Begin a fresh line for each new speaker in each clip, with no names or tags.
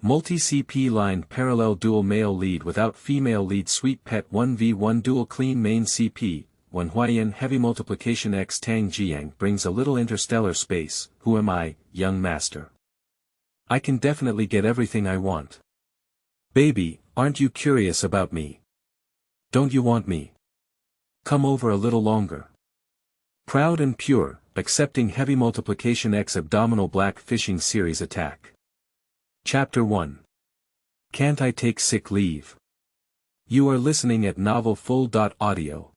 Multi-CP line parallel dual male lead without female lead sweet pet 1v1 dual clean main CP, Wen Huaiyan heavy multiplication X Tang Zhiyang brings a little interstellar space, who am I, young master? I can definitely get everything I want. Baby, aren't you curious about me? Don't you want me? Come over a little longer. Proud and pure, accepting heavy multiplication X abdominal black fishing series attack. Chapter 1. Can't I take sick leave? You are listening at novel full.audio.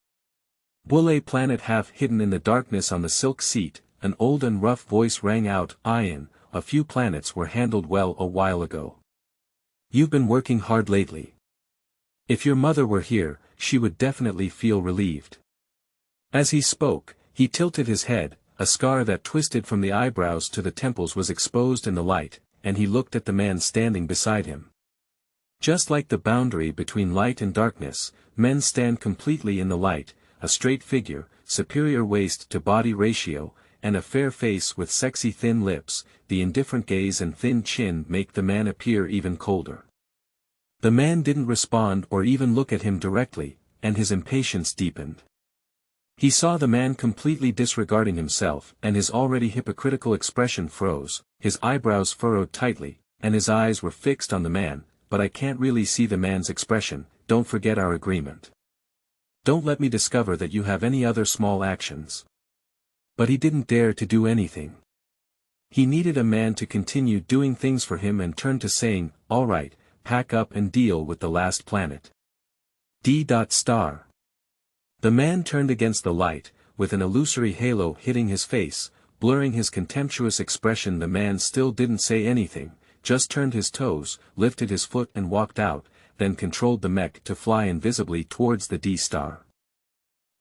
Woolay planet half hidden in the darkness on the silk seat, an old and rough voice rang out, Ian, a few planets were handled well a while ago. You've been working hard lately. If your mother were here, she would definitely feel relieved. As he spoke, he tilted his head, a scar that twisted from the eyebrows to the temples was exposed in the light, and he looked at the man standing beside him. Just like the boundary between light and darkness, men stand completely in the light, a straight figure, superior waist to body ratio, and a fair face with sexy thin lips, the indifferent gaze and thin chin make the man appear even colder. The man didn't respond or even look at him directly, and his impatience deepened. He saw the man completely disregarding himself, and his already hypocritical expression froze, his eyebrows furrowed tightly, and his eyes were fixed on the man, but I can't really see the man's expression, don't forget our agreement. Don't let me discover that you have any other small actions. But he didn't dare to do anything. He needed a man to continue doing things for him and turned to saying, all right, pack up and deal with the last planet. D.*. The man turned against the light, with an illusory halo hitting his face, blurring his contemptuous expression. The man still didn't say anything, just turned his toes, lifted his foot and walked out, then controlled the mech to fly invisibly towards the D*.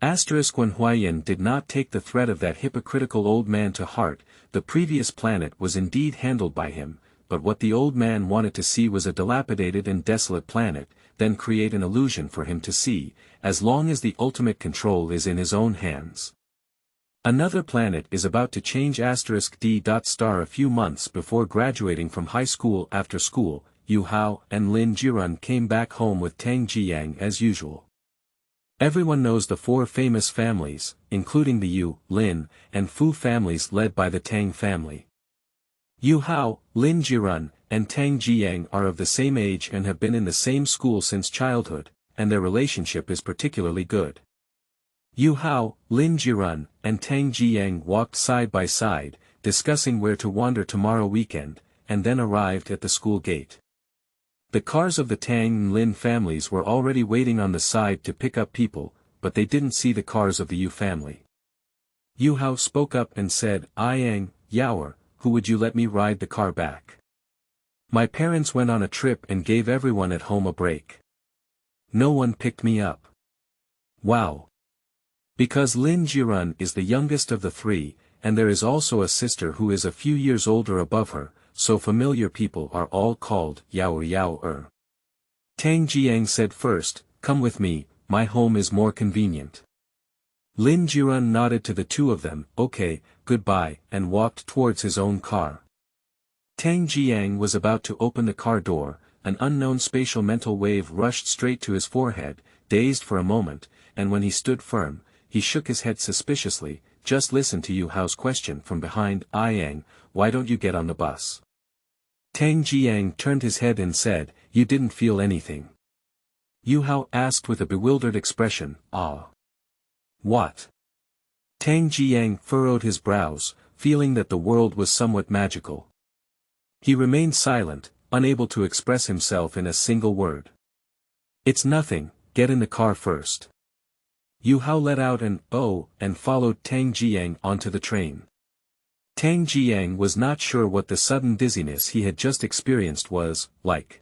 Wen Huaiyan did not take the threat of that hypocritical old man to heart. The previous planet was indeed handled by him, but what the old man wanted to see was a dilapidated and desolate planet, then create an illusion for him to see, as long as the ultimate control is in his own hands. Another planet is about to change D*. A few months before graduating from high school. After school, Yu Hao and Lin Jiran came back home with Tang Zhiyang as usual. Everyone knows the four famous families, including the Yu, Lin, and Fu families led by the Tang family. Yu Hao, Lin Jiran, and Tang Zhiyang are of the same age and have been in the same school since childhood, and their relationship is particularly good. Yu Hao, Lin Jiran, and Tang Zhiyang walked side by side, discussing where to wander tomorrow weekend, and then arrived at the school gate. The cars of the Tang and Lin families were already waiting on the side to pick up people, but they didn't see the cars of the Yu family. Yu Hao spoke up and said, Yang, Yaoer, who would you let me ride the car back? My parents went on a trip and gave everyone at home a break. No one picked me up. Wow. Because Lin Jiran is the youngest of the three, and there is also a sister who is a few years older above her, so familiar people are all called Yaoer. Tang Zhiyang said first, come with me, my home is more convenient. Lin Jiran nodded to the two of them, okay, goodbye, and walked towards his own car. Tang Zhiyang was about to open the car door, an unknown spatial mental wave rushed straight to his forehead, dazed for a moment, and when he stood firm, he shook his head suspiciously. Just listen to Yu Hao's question from behind, Yang, why don't you get on the bus? Tang Zhiyang turned his head and said, you didn't feel anything. Yu Hao asked with a bewildered expression, ah. What? Tang Zhiyang furrowed his brows, feeling that the world was somewhat magical. He remained silent, unable to express himself in a single word. It's nothing, get in the car first. Yu Hao let out an oh and followed Tang Zhiyang onto the train. Tang Zhiyang was not sure what the sudden dizziness he had just experienced was like.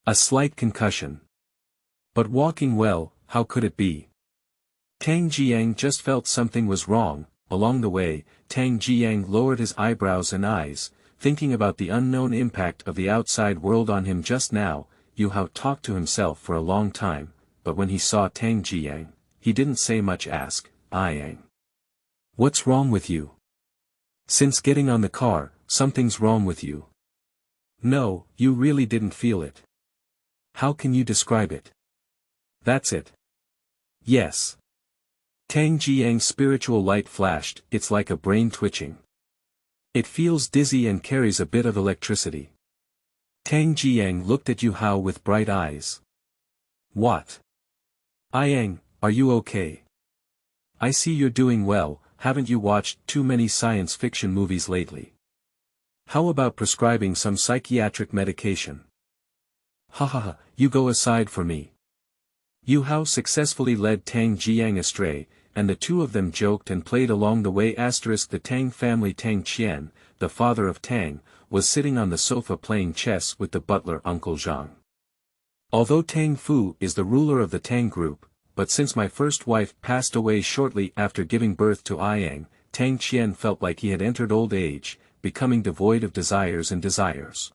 A slight concussion. But walking well, how could it be? Tang Zhiyang just felt something was wrong. Along the way, Tang Zhiyang lowered his eyebrows and eyes, thinking about the unknown impact of the outside world on him just now. Yu Hao talked to himself for a long time, but when he saw Tang Zhiyang, he didn't say much. Ask, Yang. What's wrong with you? Since getting on the car, something's wrong with you. No, you really didn't feel it. How can you describe it? That's it. Yes. Tang Zhiyang's spiritual light flashed, it's like a brain twitching. It feels dizzy and carries a bit of electricity. Tang Zhiyang looked at Yu Hao with bright eyes. What? Yang, are you okay? I see you're doing well, haven't you watched too many science fiction movies lately? How about prescribing some psychiatric medication? Ha ha ha, you go aside for me. Yu Hao successfully led Tang Zhiyang astray, and the two of them joked and played along the way. The Tang family. Tang Qian, the father of Tang, was sitting on the sofa playing chess with the butler Uncle Zhang. Although Tang Fu is the ruler of the Tang group, but since my first wife passed away shortly after giving birth to Yang, Tang Qian felt like he had entered old age, becoming devoid of desires and desires.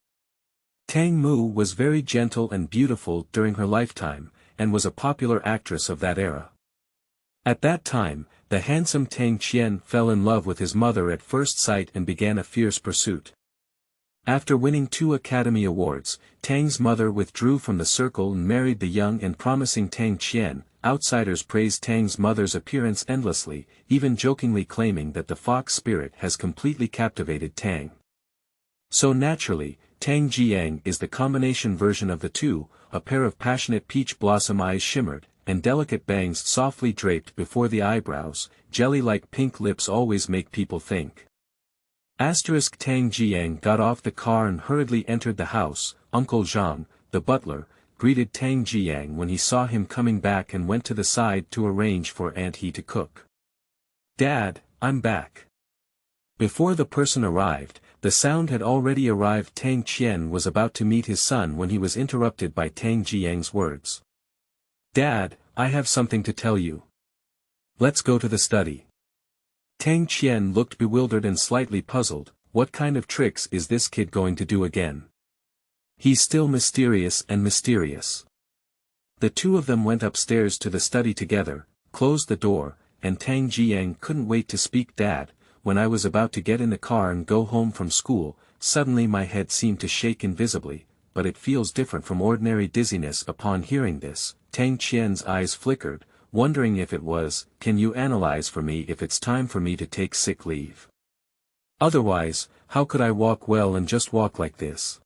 Tang Mu was very gentle and beautiful during her lifetime, and was a popular actress of that era. At that time, the handsome Tang Qian fell in love with his mother at first sight and began a fierce pursuit. After winning 2 Academy Awards, Tang's mother withdrew from the circle and married the young and promising Tang Qian. Outsiders praised Tang's mother's appearance endlessly, even jokingly claiming that the fox spirit has completely captivated Tang. So naturally, Tang Zhiyang is the combination version of the two. A pair of passionate peach blossom eyes shimmered, and delicate bangs softly draped before the eyebrows. Jelly-like pink lips always make people think. Tang Zhiyang got off the car and hurriedly entered the house. Uncle Zhang, the butler, greeted Tang Zhiyang when he saw him coming back and went to the side to arrange for Aunt He to cook. Dad, I'm back. Before the person arrived, the sound had already arrived. Tang Qian was about to meet his son when he was interrupted by Tang Zhiyang's words. Dad, I have something to tell you. Let's go to the study. Tang Qian looked bewildered and slightly puzzled. What kind of tricks is this kid going to do again? He's still mysterious and mysterious. The two of them went upstairs to the study together, closed the door, and Tang Zhiyang couldn't wait to speak. Dad, when I was about to get in the car and go home from school, suddenly my head seemed to shake invisibly, but it feels different from ordinary dizziness. Upon hearing this, Tang Qian's eyes flickered, wondering if it was. Can you analyze for me if it's time for me to take sick leave? Otherwise, how could I walk well and just walk like this?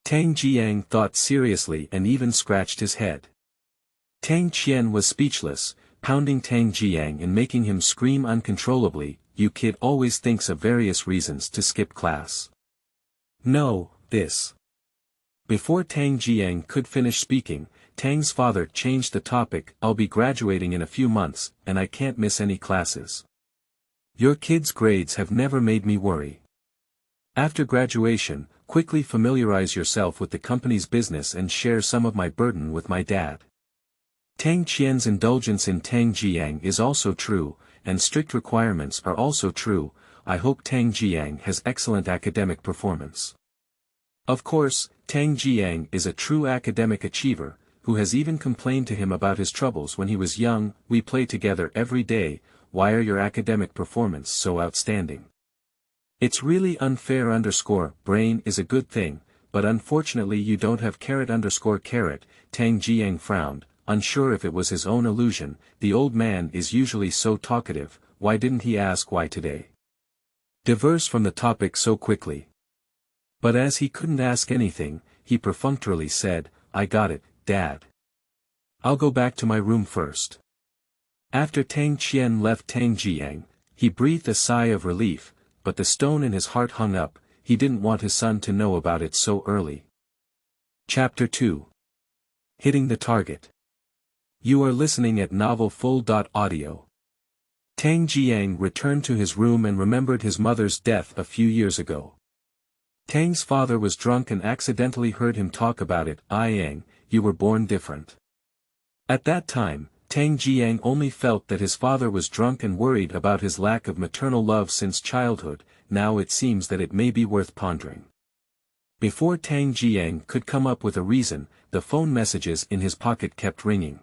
Tang Zhiyang thought seriously and even scratched his head. Tang Qian was speechless, pounding Tang Zhiyang and making him scream uncontrollably. You kid always thinks of various reasons to skip class. No, this. Before Tang Zhiyang could finish speaking, Tang's father changed the topic. I'll be graduating in a few months, and I can't miss any classes. Your kid's grades have never made me worry. After graduation, quickly familiarize yourself with the company's business and share some of my burden with my dad. Tang Qian's indulgence in Tang Zhiyang is also true, and strict requirements are also true. I hope Tang Zhiyang has excellent academic performance. Of course, Tang Zhiyang is a true academic achiever, who has even complained to him about his troubles when he was young. We play together every day. Why are your academic performance so outstanding? It's really unfair. Brain is a good thing, but unfortunately you don't have carrot. Tang Zhiyang frowned, unsure if it was his own illusion. The old man is usually so talkative. Why didn't he ask why today? Diverse from the topic so quickly. But as he couldn't ask anything, he perfunctorily said, I got it, Dad. I'll go back to my room first. After Tang Qian left Tang Zhiyang, he breathed a sigh of relief, but the stone in his heart hung up. He didn't want his son to know about it so early. Chapter 2. Hitting the Target. You are listening at novelfull.audio. Tang Zhiyang returned to his room and remembered his mother's death a few years ago. Tang's father was drunk and accidentally heard him talk about it. Yang, you were born different. At that time, Tang Zhiyang only felt that his father was drunk and worried about his lack of maternal love since childhood. Now it seems that it may be worth pondering. Before Tang Zhiyang could come up with a reason, the phone messages in his pocket kept ringing.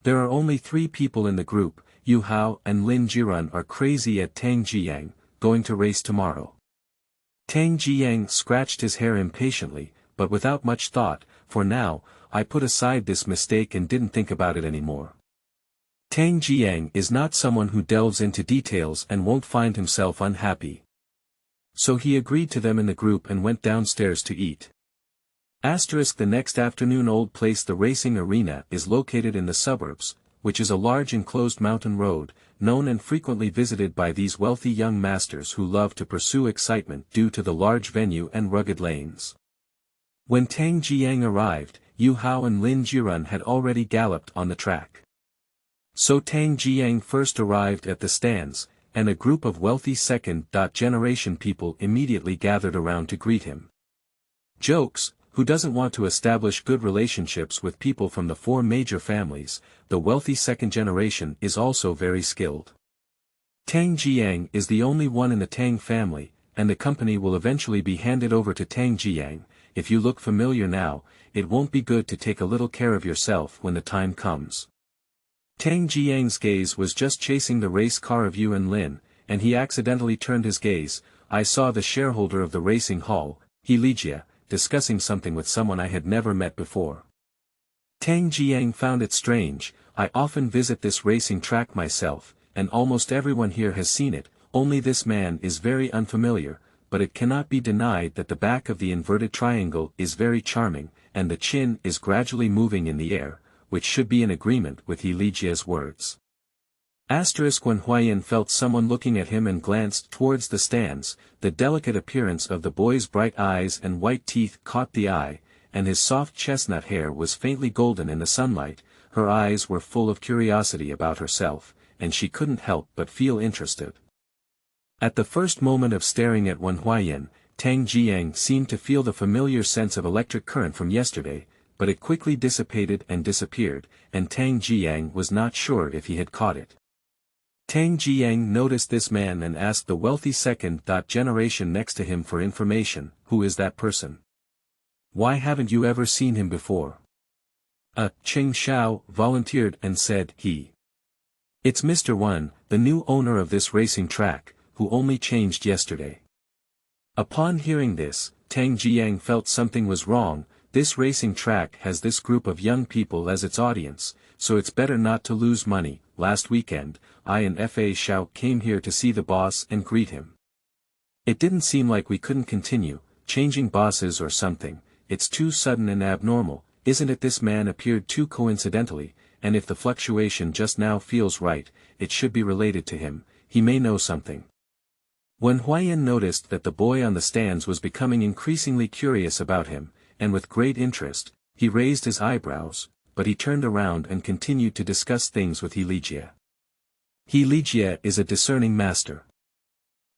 There are only 3 people in the group. Yu Hao and Lin Jirun are crazy at Tang Zhiyang, going to race tomorrow. Tang Zhiyang scratched his hair impatiently, but without much thought, for now, I put aside this mistake and didn't think about it anymore. Tang Zhiyang is not someone who delves into details and won't find himself unhappy. So he agreed to them in the group and went downstairs to eat. The next afternoon old place. The racing arena is located in the suburbs, which is a large enclosed mountain road, known and frequently visited by these wealthy young masters who love to pursue excitement due to the large venue and rugged lanes. When Tang Zhiyang arrived, Yu Hao and Lin Jirun had already galloped on the track. So Tang Zhiyang first arrived at the stands, and a group of wealthy second-generation people immediately gathered around to greet him. Jokes, who doesn't want to establish good relationships with people from the four major families, the wealthy second generation is also very skilled. Tang Zhiyang is the only one in the Tang family, and the company will eventually be handed over to Tang Zhiyang. If you look familiar now, it won't be good to take a little care of yourself when the time comes. Tang Zhiyang's gaze was just chasing the race car of Yu and Lin, and he accidentally turned his gaze. I saw the shareholder of the racing hall, He Lijia, discussing something with someone I had never met before. Tang Zhiyang found it strange. I often visit this racing track myself, and almost everyone here has seen it, only this man is very unfamiliar, but it cannot be denied that the back of the inverted triangle is very charming, and the chin is gradually moving in the air, which should be in agreement with He Lijia's words. Wen Huaiyan felt someone looking at him and glanced towards the stands. The delicate appearance of the boy's bright eyes and white teeth caught the eye, and his soft chestnut hair was faintly golden in the sunlight. Her eyes were full of curiosity about herself, and she couldn't help but feel interested. At the first moment of staring at Wen Huaiyan, Tang Zhiyang seemed to feel the familiar sense of electric current from yesterday, but it quickly dissipated and disappeared, and Tang Zhiyang was not sure if he had caught it. Tang Zhiyang noticed this man and asked the wealthy second-generation next to him for information. Who is that person? Why haven't you ever seen him before? Cheng Xiao volunteered and said he. It's Mr. Wen, the new owner of this racing track, who only changed yesterday. Upon hearing this, Tang Zhiyang felt something was wrong. This racing track has this group of young people as its audience, so it's better not to lose money. Last weekend, I and Fa Xiao came here to see the boss and greet him. It didn't seem like we couldn't continue, changing bosses or something. It's too sudden and abnormal, isn't it? This man appeared too coincidentally, and if the fluctuation just now feels right, it should be related to him. He may know something. Wen Huaiyan noticed that the boy on the stands was becoming increasingly curious about him, and with great interest, he raised his eyebrows, but he turned around and continued to discuss things with He Lijia. He Lijia is a discerning master.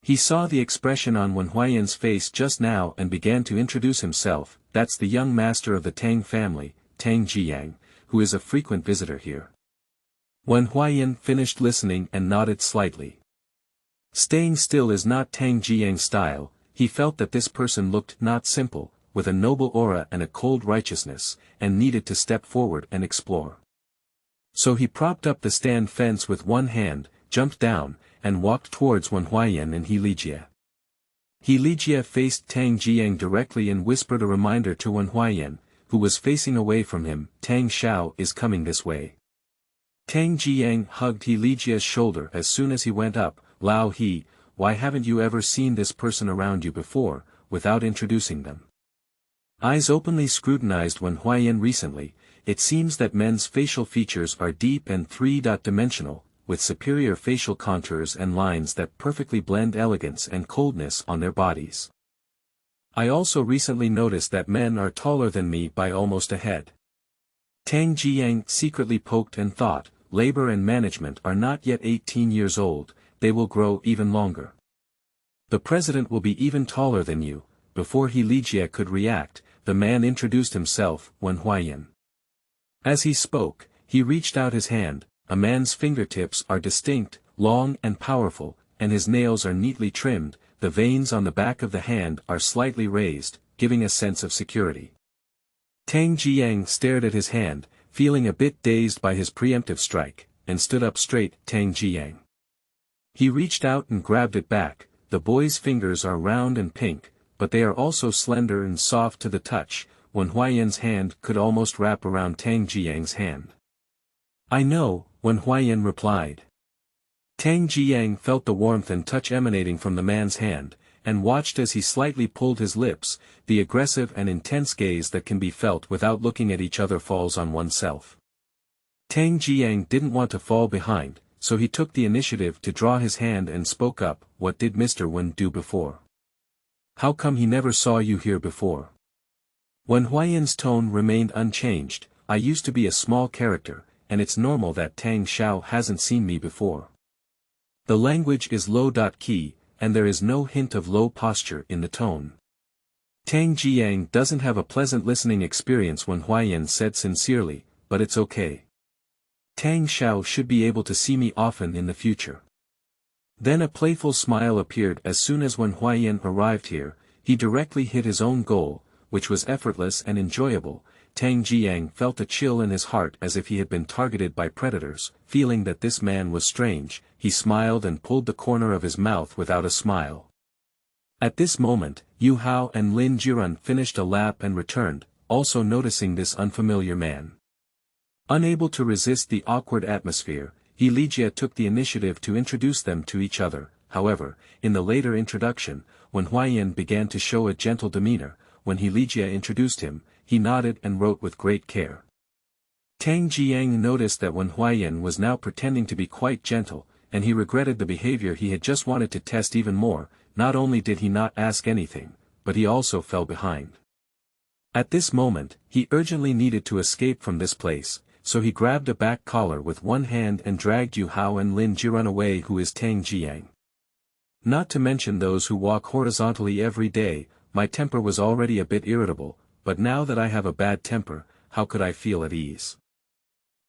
He saw the expression on Wen Huaiyan's face just now and began to introduce himself. That's the young master of the Tang family, Tang Zhiyang, who is a frequent visitor here. Wen Huaiyan finished listening and nodded slightly. Staying still is not Tang Zhiyang's style. He felt that this person looked not simple, with a noble aura and a cold righteousness, and needed to step forward and explore. So he propped up the stand fence with one hand, jumped down, and walked towards Wen Huaiyan and He Lijia. He Lijia faced Tang Zhiyang directly and whispered a reminder to Wen Huaiyan, who was facing away from him. Tang Xiao is coming this way. Tang Zhiyang hugged He Lijia's shoulder as soon as he went up. Lao He, why haven't you ever seen this person around you before, without introducing them? Eyes openly scrutinized Wen Huaiyan recently. It seems that men's facial features are deep and three-dimensional, with superior facial contours and lines that perfectly blend elegance and coldness on their bodies. I also recently noticed that men are taller than me by almost a head. Tang Zhiyang secretly poked and thought, labor and management are not yet 18 years old, they will grow even longer. The president will be even taller than you. Before He Lijia could react, the man introduced himself, Wen Huaiyan. As he spoke, he reached out his hand. A man's fingertips are distinct, long and powerful, and his nails are neatly trimmed. The veins on the back of the hand are slightly raised, giving a sense of security. Tang Zhiyang stared at his hand, feeling a bit dazed by his preemptive strike, and stood up straight. Tang Zhiyang. He reached out and grabbed it back. The boy's fingers are round and pink, but they are also slender and soft to the touch. Wen Huaiyan's hand could almost wrap around Tang Zhiyang's hand. I know, Wen Huaiyan replied. Tang Zhiyang felt the warmth and touch emanating from the man's hand, and watched as he slightly pulled his lips. The aggressive and intense gaze that can be felt without looking at each other falls on oneself. Tang Zhiyang didn't want to fall behind, so he took the initiative to draw his hand and spoke up. What did Mr. Wen do before? How come he never saw you here before? Wen Huaiyan's tone remained unchanged. I used to be a small character, and it's normal that Tang Xiao hasn't seen me before. The language is low-key, and there is no hint of low posture in the tone. Tang Zhiyang doesn't have a pleasant listening experience, Wen Huaiyan said sincerely, but it's okay. Tang Xiao should be able to see me often in the future. Then a playful smile appeared as soon as Wen Huaiyan arrived here. He directly hit his own goal, which was effortless and enjoyable. Tang Zhiyang felt a chill in his heart as if he had been targeted by predators. Feeling that this man was strange, he smiled and pulled the corner of his mouth without a smile. At this moment, Yu Hao and Lin Jiran finished a lap and returned, also noticing this unfamiliar man. Unable to resist the awkward atmosphere, Elijia took the initiative to introduce them to each other. However, in the later introduction, when Huaiyan began to show a gentle demeanor, when Elijia introduced him, he nodded and wrote with great care. Tang Zhiyang noticed that Wen Huaiyan was now pretending to be quite gentle, and he regretted the behavior he had just wanted to test even more. Not only did he not ask anything, but he also fell behind. At this moment, he urgently needed to escape from this place, so he grabbed a back collar with one hand and dragged Yu Hao and Lin Jiran away, who is Tang Zhiyang. Not to mention those who walk horizontally every day. My temper was already a bit irritable, but now that I have a bad temper, how could I feel at ease?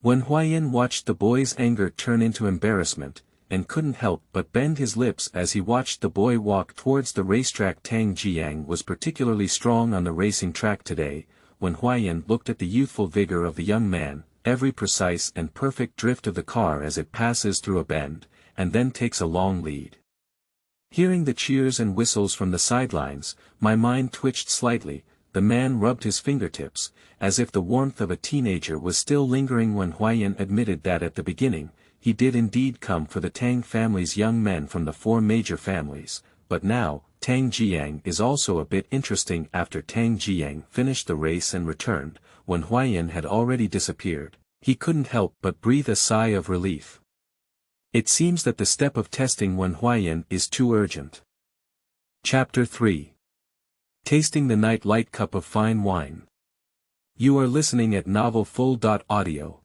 Wen Huaiyan watched the boy's anger turn into embarrassment, and couldn't help but bend his lips as he watched the boy walk towards the racetrack. Tang Zhiyang was particularly strong on the racing track today. Wen Huaiyan looked at the youthful vigor of the young man, every precise and perfect drift of the car as it passes through a bend, and then takes a long lead. Hearing the cheers and whistles from the sidelines, my mind twitched slightly. The man rubbed his fingertips, as if the warmth of a teenager was still lingering. When Huaiyan admitted that at the beginning, he did indeed come for the Tang family's young men from the four major families, but now, Tang Zhiyang is also a bit interesting. After Tang Zhiyang finished the race and returned, when Huaiyan had already disappeared, he couldn't help but breathe a sigh of relief. It seems that the step of testing Wen Huaiyan is too urgent. Chapter 3. Tasting the Night Light Cup of Fine Wine. You are listening at Novel Full.audio.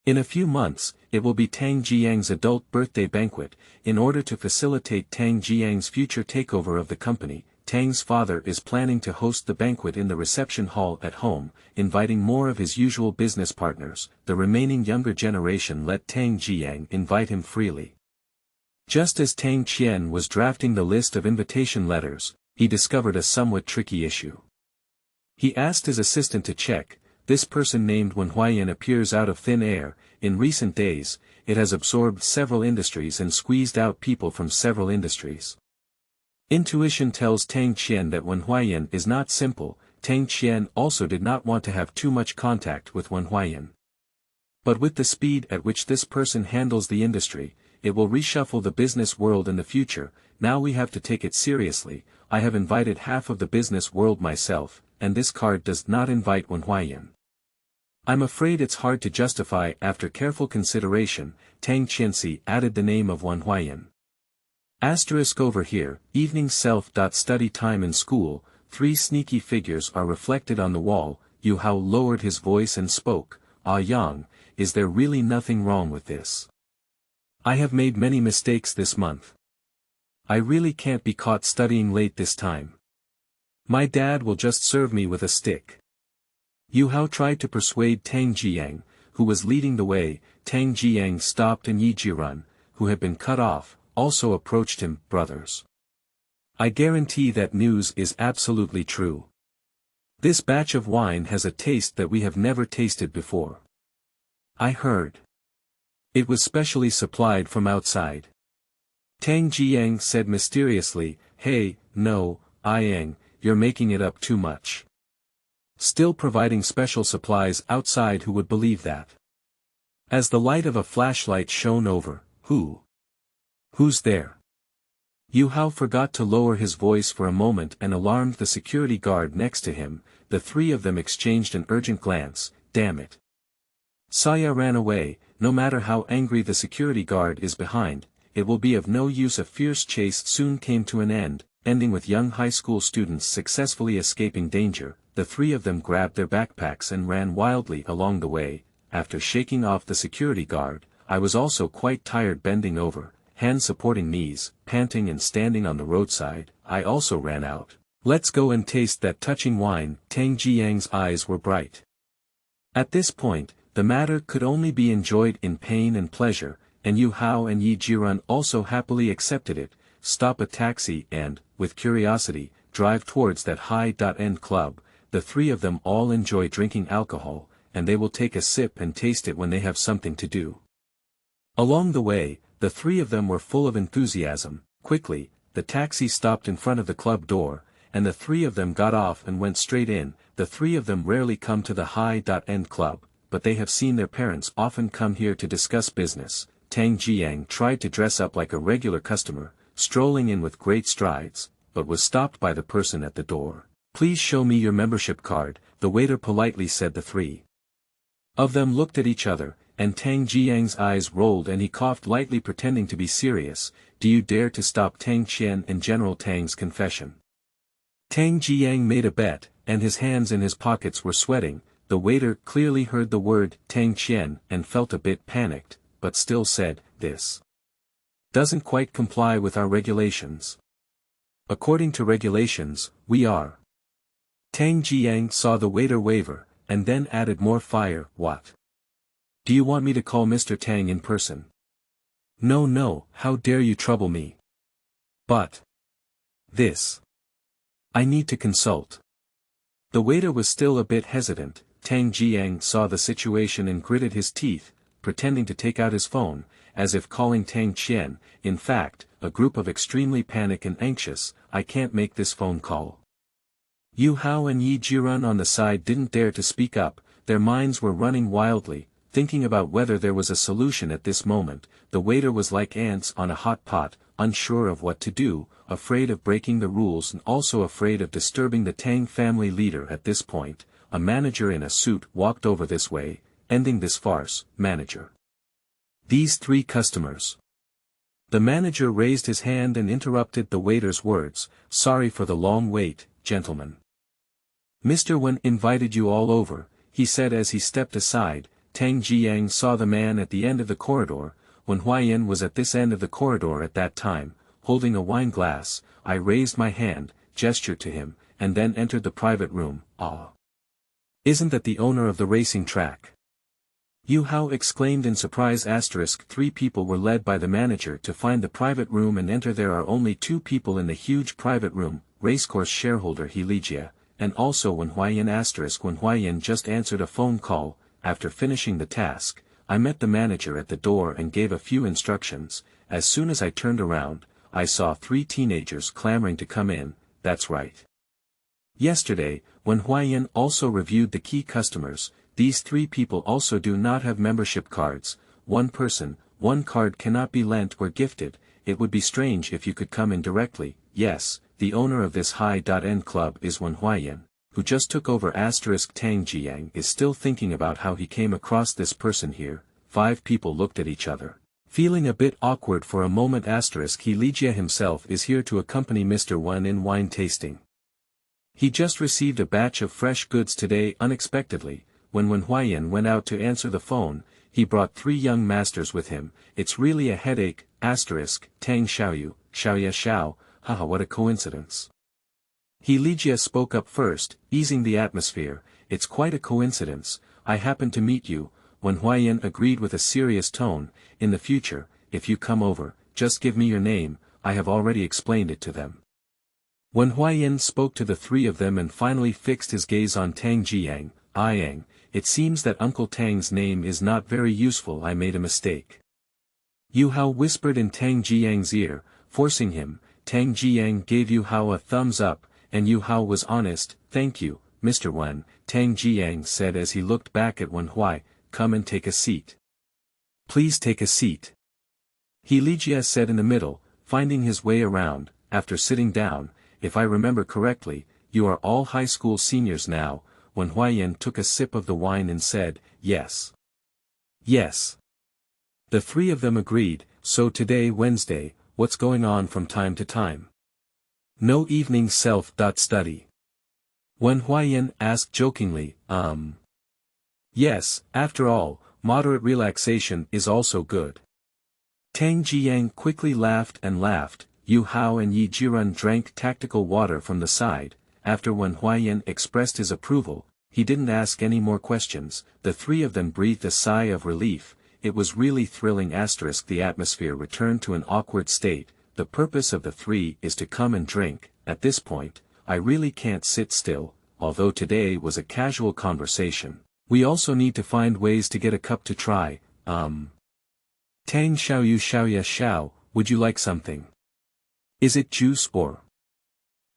In a few months, it will be Tang Zhiyang's adult birthday banquet. In order to facilitate Tang Zhiyang's future takeover of the company, Tang's father is planning to host the banquet in the reception hall at home, inviting more of his usual business partners. The remaining younger generation let Tang Zhiyang invite him freely. Just as Tang Qian was drafting the list of invitation letters, he discovered a somewhat tricky issue. He asked his assistant to check. This person named Wen Huaiyan appears out of thin air. In recent days, it has absorbed several industries and squeezed out people from several industries. Intuition tells Tang Qian that Wen Huaiyan is not simple. Tang Qian also did not want to have too much contact with Wen Huaiyan. But with the speed at which this person handles the industry, it will reshuffle the business world in the future. Now we have to take it seriously. I have invited half of the business world myself, and this card does not invite Wen Huaiyan. I'm afraid it's hard to justify. After careful consideration, Tang Qianxi added the name of Wen Huaiyan. Asterisk over here, evening self-study time in school. 3 sneaky figures are reflected on the wall. Yu Hao lowered his voice and spoke. Ah Yang, is there really nothing wrong with this? I have made many mistakes this month. I really can't be caught studying late this time. My dad will just serve me with a stick. Yu Hao tried to persuade Tang Zhiyang, who was leading the way. Tang Zhiyang stopped, and Yi Jiran, who had been cut off, also approached him. Brothers, I guarantee that news is absolutely true. This batch of wine has a taste that we have never tasted before. I heard it was specially supplied from outside. Tang Zhiyang said mysteriously. Hey, no, Yang, you're making it up too much. Still providing special supplies outside, who would believe that? As the light of a flashlight shone over, Who's there? Yu Hao forgot to lower his voice for a moment and alarmed the security guard next to him. The three of them exchanged an urgent glance. Damn it. Saya ran away. No matter how angry the security guard is behind, it will be of no use. A fierce chase soon came to an end, ending with young high school students successfully escaping danger. The three of them grabbed their backpacks and ran wildly along the way. After shaking off the security guard, I was also quite tired. Bending over, hands supporting knees, panting and standing on the roadside, I also ran out. Let's go and taste that touching wine. Tang Zhiyang's eyes were bright. At this point, the matter could only be enjoyed in pain and pleasure, and Yu Hao and Yi Jiran also happily accepted it. Stop a taxi and, with curiosity, drive towards that high-end club. The three of them all enjoy drinking alcohol, and they will take a sip and taste it when they have something to do. Along the way, the three of them were full of enthusiasm. Quickly, the taxi stopped in front of the club door, and the three of them got off and went straight in. The three of them rarely come to the high-end club, but they have seen their parents often come here to discuss business. Tang Zhiyang tried to dress up like a regular customer, strolling in with great strides, but was stopped by the person at the door. Please show me your membership card, the waiter politely said. The three of them looked at each other, and Tang Zhiyang's eyes rolled and he coughed lightly, pretending to be serious. Do you dare to stop Tang Qian and General Tang's confession? Tang Zhiyang made a bet, and his hands in his pockets were sweating. The waiter clearly heard the word Tang Qian and felt a bit panicked, but still said, this doesn't quite comply with our regulations. According to regulations, we are. Tang Zhiyang saw the waiter waver, and then added more fire. What? Do you want me to call Mr. Tang in person? No, how dare you trouble me? But this. I need to consult. The waiter was still a bit hesitant. Tang Zhiyang saw the situation and gritted his teeth, pretending to take out his phone, as if calling Tang Qian. In fact, a group of extremely panicked and anxious. I can't make this phone call. Yu Hao and Yi Jiran on the side didn't dare to speak up. Their minds were running wildly, thinking about whether there was a solution at this moment. The waiter was like ants on a hot pot, unsure of what to do, afraid of breaking the rules and also afraid of disturbing the Tang family leader. At this point, a manager in a suit walked over this way, ending this farce. Manager. These three customers. The manager raised his hand and interrupted the waiter's words. Sorry for the long wait, gentlemen. Mr. Wen invited you all over, he said as he stepped aside. Tang Zhiyang saw the man at the end of the corridor. Wen Huaiyan was at this end of the corridor at that time, holding a wine glass. I raised my hand, gestured to him, and then entered the private room. Ah! Isn't that the owner of the racing track? Yu Hao exclaimed in surprise. Three people were led by the manager to find the private room and enter. There are only two people in the huge private room, racecourse shareholder He Lijia, and also Wen Huaiyan. Wen Huaiyan just answered a phone call. After finishing the task, I met the manager at the door and gave a few instructions. As soon as I turned around, I saw three teenagers clamoring to come in. That's right. Yesterday, Wen Huaiyan also reviewed the key customers. These three people also do not have membership cards. One person, one card cannot be lent or gifted. It would be strange if you could come in directly. Yes, the owner of this high-end club is Wen Huaiyan, who just took over. Tang Zhiyang is still thinking about how he came across this person here. Five people looked at each other, feeling a bit awkward for a moment. He Lijia himself is here to accompany Mr. Wen in wine tasting. He just received a batch of fresh goods today unexpectedly. When Wen Huaiyan went out to answer the phone, he brought three young masters with him. It's really a headache. Tang Xiaoyu, Xiaoya Xiao, haha, what a coincidence. He Lijia spoke up first, easing the atmosphere. It's quite a coincidence, I happened to meet you. Wen Huaiyan agreed with a serious tone. In the future, if you come over, just give me your name. I have already explained it to them. Wen Huaiyan spoke to the three of them and finally fixed his gaze on Tang Zhiyang. Yang, it seems that Uncle Tang's name is not very useful. I made a mistake. Yu Hao whispered in Tang Zhiyang's ear, forcing him. Tang Zhiyang gave Yu Hao a thumbs up, and Yu Hao was honest. Thank you, Mr. Wen, Tang Zhiyang said as he looked back at Wen Huai. Come and take a seat. Please take a seat. He Lijia said in the middle, finding his way around. After sitting down, if I remember correctly, you are all high school seniors now. Wen Huaiyan took a sip of the wine and said, yes. Yes. The three of them agreed. So today Wednesday, what's going on from time to time? No evening self-study. Wen Huaiyan asked jokingly, Yes, after all, moderate relaxation is also good. Tang Zhiyang quickly laughed and laughed. Yu Hao and Yi Jirun drank tactical water from the side. After Wen Huaiyan expressed his approval, he didn't ask any more questions. The three of them breathed a sigh of relief. It was really thrilling. The atmosphere returned to an awkward state. The purpose of the three is to come and drink. At this point, I really can't sit still, although today was a casual conversation. We also need to find ways to get a cup to try. Tang Xiaoyu Xiaoya Xiao, would you like something? Is it juice or?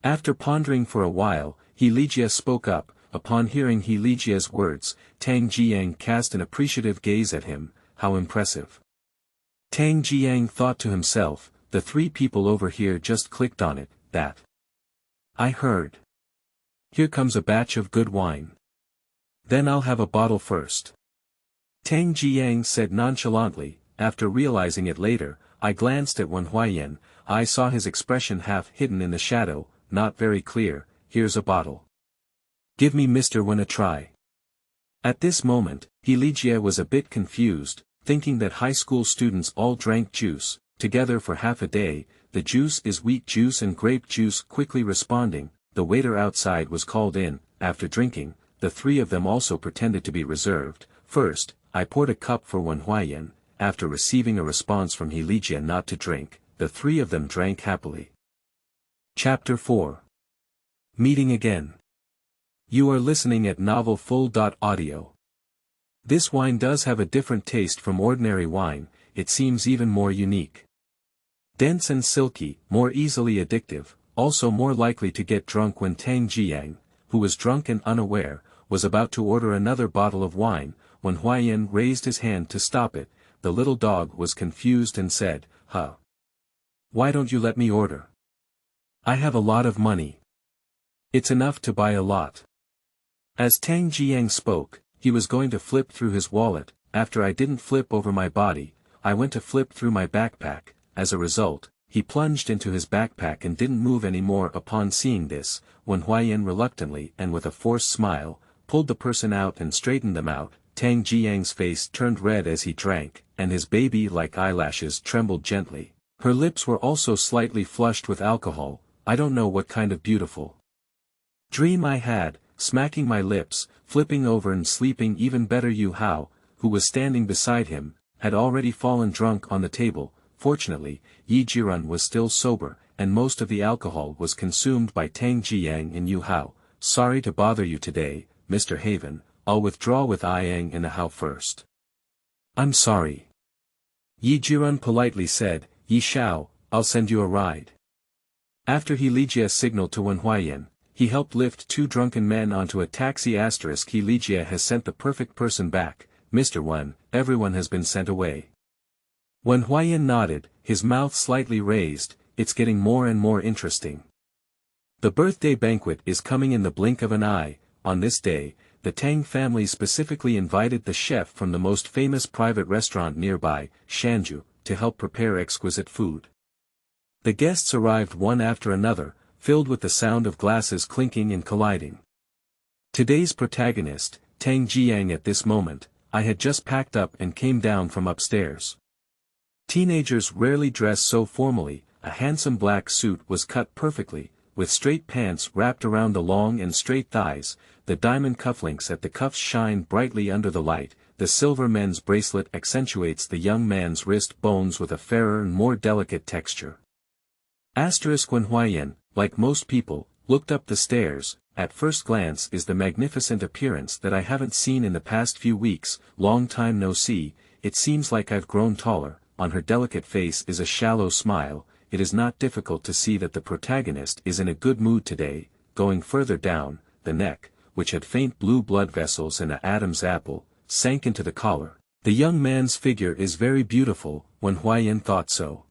After pondering for a while, He Lijia spoke up. Upon hearing He Lijia's words, Tang Zhiyang cast an appreciative gaze at him. How impressive. Tang Zhiyang thought to himself, the three people over here just clicked on it, that. I heard. Here comes a batch of good wine. Then I'll have a bottle first. Tang Zhiyang said nonchalantly. After realizing it later, I glanced at Wen Huaiyan. I saw his expression half hidden in the shadow, not very clear. Here's a bottle. Give me Mr. Wen a try. At this moment, He Lijia was a bit confused, thinking that high school students all drank juice, together for half a day. The juice is wheat juice and grape juice. Quickly responding, the waiter outside was called in. After drinking, the three of them also pretended to be reserved. First, I poured a cup for Wen Huaiyan. After receiving a response from He Lijia not to drink, the three of them drank happily. Chapter 4. Meeting again. You are listening at Novel Full. Audio. This wine does have a different taste from ordinary wine. It seems even more unique. Dense and silky, more easily addictive, also more likely to get drunk. When Tang Zhiyang, who was drunk and unaware, was about to order another bottle of wine, when Huaiyan raised his hand to stop it, the little dog was confused and said, Huh. Why don't you let me order? I have a lot of money. It's enough to buy a lot. As Tang Zhiyang spoke, he was going to flip through his wallet. After I didn't flip over my body, I went to flip through my backpack. As a result, he plunged into his backpack and didn't move anymore. Upon seeing this, Wen Huaiyan reluctantly and with a forced smile, pulled the person out and straightened them out. Tang Zhiyang's face turned red as he drank, and his baby-like eyelashes trembled gently. Her lips were also slightly flushed with alcohol. I don't know what kind of beautiful dream I had, smacking my lips, flipping over and sleeping. Even better. Yu Hao, who was standing beside him, had already fallen drunk on the table. Fortunately, Yi Jirun was still sober, and most of the alcohol was consumed by Tang Zhiyang and Yu Hao. Sorry to bother you today, Mr. Haven. I'll withdraw with Yang and the Hao first. I'm sorry. Yi Jirun politely said. Yi Shao, I'll send you a ride. After He Lijia signaled to Wen Huaiyan, he helped lift two drunken men onto a taxi. He Lijia has sent the perfect person back. Mr. Wen, everyone has been sent away. Wen Huaiyan nodded, his mouth slightly raised. It's getting more and more interesting. The birthday banquet is coming in the blink of an eye. On this day, the Tang family specifically invited the chef from the most famous private restaurant nearby, Shanju, to help prepare exquisite food. The guests arrived one after another, filled with the sound of glasses clinking and colliding. Today's protagonist, Tang Zhiyang. At this moment, I had just packed up and came down from upstairs. Teenagers rarely dress so formally. A handsome black suit was cut perfectly, with straight pants wrapped around the long and straight thighs. The diamond cufflinks at the cuffs shine brightly under the light. The silver men's bracelet accentuates the young man's wrist bones with a fairer and more delicate texture. Wen Huaiyan, like most people, looked up the stairs. At first glance is the magnificent appearance that I haven't seen in the past few weeks. Long time no see. It seems like I've grown taller. On her delicate face is a shallow smile. It is not difficult to see that the protagonist is in a good mood today. going further down, the neck, which had faint blue blood vessels and an Adam's apple, sank into the collar. The young man's figure is very beautiful, Wen Huaiyan thought so.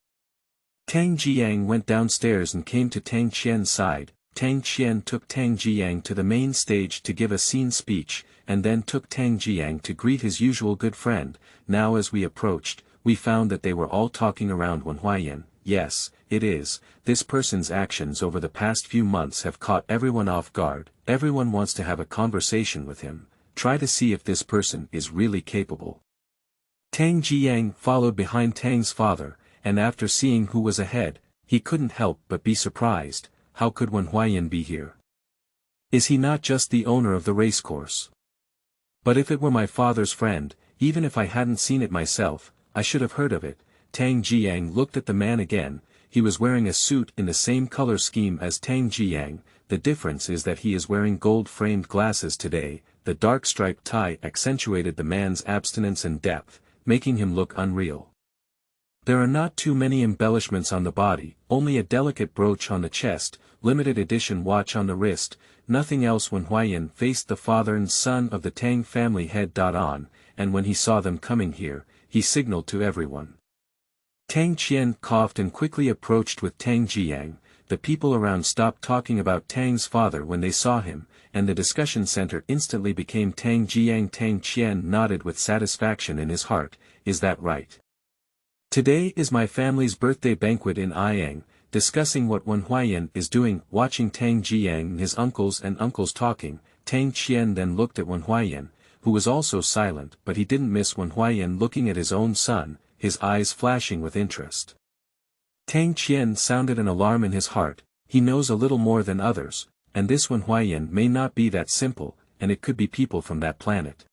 Tang Zhiyang went downstairs and came to Tang Qian's side. Tang Qian took Tang Zhiyang to the main stage to give a scene speech, and then took Tang Zhiyang to greet his usual good friend. Now as we approached, we found that they were all talking around Wen Huaiyan. Yes, it is, this person's actions over the past few months have caught everyone off guard. Everyone wants to have a conversation with him, try to see if this person is really capable. Tang Zhiyang followed behind Tang's father, and after seeing who was ahead, he couldn't help but be surprised. How could Wen Huaiyan be here? Is he not just the owner of the racecourse? But if it were my father's friend, even if I hadn't seen it myself, I should have heard of it. Tang Zhiyang looked at the man again. He was wearing a suit in the same color scheme as Tang Zhiyang. The difference is that he is wearing gold-framed glasses today. The dark striped tie accentuated the man's abstinence and depth, making him look unreal. There are not too many embellishments on the body, only a delicate brooch on the chest, limited edition watch on the wrist, nothing else. Wen Huaiyan faced the father and son of the Tang family head on, and when he saw them coming here, he signaled to everyone. Tang Qian coughed and quickly approached with Tang Zhiyang. The people around stopped talking about Tang's father when they saw him, and the discussion center instantly became Tang Zhiyang. Tang Qian nodded with satisfaction in his heart. Is that right? Today is my family's birthday banquet in Haiyang. Discussing what Wen Huaiyan is doing, watching Tang Zhiyang and his uncles talking, Tang Qian then looked at Wen Huaiyan, who was also silent, but he didn't miss Wen Huaiyan looking at his own son, his eyes flashing with interest. Tang Qian sounded an alarm in his heart. He knows a little more than others, and this Wen Huaiyan may not be that simple, and it could be people from that planet.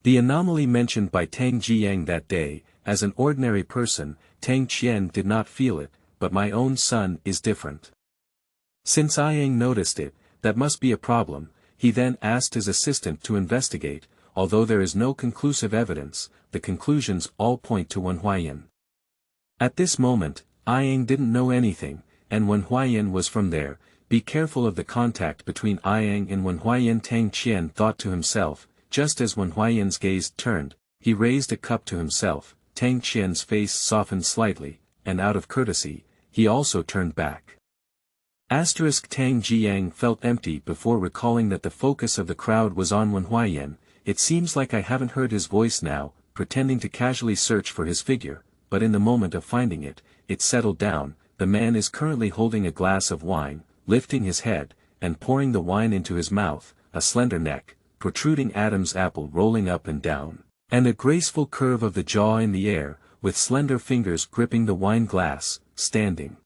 The anomaly mentioned by Tang Zhiyang that day, as an ordinary person, Tang Qian did not feel it, but my own son is different. Since Haiyang noticed it, that must be a problem. He then asked his assistant to investigate. Although there is no conclusive evidence, the conclusions all point to Wen Huaiyan. At this moment, Haiyang didn't know anything, and Wen Huaiyan was from there. Be careful of the contact between Haiyang and Wen Huaiyan. Tang Qian thought to himself. Just as Wen Huaiyan's gaze turned, he raised a cup to himself. Tang Qian's face softened slightly, and out of courtesy, he also turned back. Tang Zhiyang felt empty before recalling that the focus of the crowd was on Wen Huaiyan. It seems like I haven't heard his voice now, pretending to casually search for his figure, but in the moment of finding it, it settled down. The man is currently holding a glass of wine, lifting his head, and pouring the wine into his mouth, a slender neck, protruding Adam's apple rolling up and down, and a graceful curve of the jaw in the air, with slender fingers gripping the wine glass, standing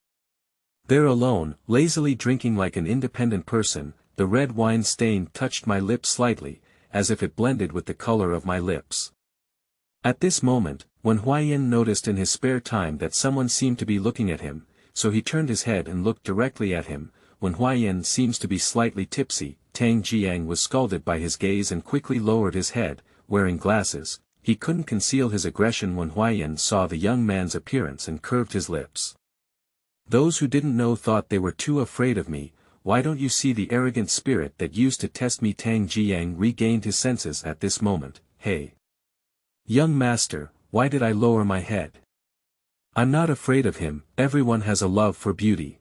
there alone, lazily drinking like an independent person. The red wine stain touched my lips slightly, as if it blended with the color of my lips. At this moment, Wen Huaiyan noticed in his spare time that someone seemed to be looking at him, so he turned his head and looked directly at him. Wen Huaiyan seems to be slightly tipsy. Tang Zhiyang was scalded by his gaze and quickly lowered his head. Wearing glasses, he couldn't conceal his aggression. Wen Huaiyan saw the young man's appearance and curved his lips. Those who didn't know thought they were too afraid of me. Why don't you see the arrogant spirit that used to test me? Tang Zhiyang regained his senses at this moment. Hey! Young master, why did I lower my head? I'm not afraid of him. Everyone has a love for beauty.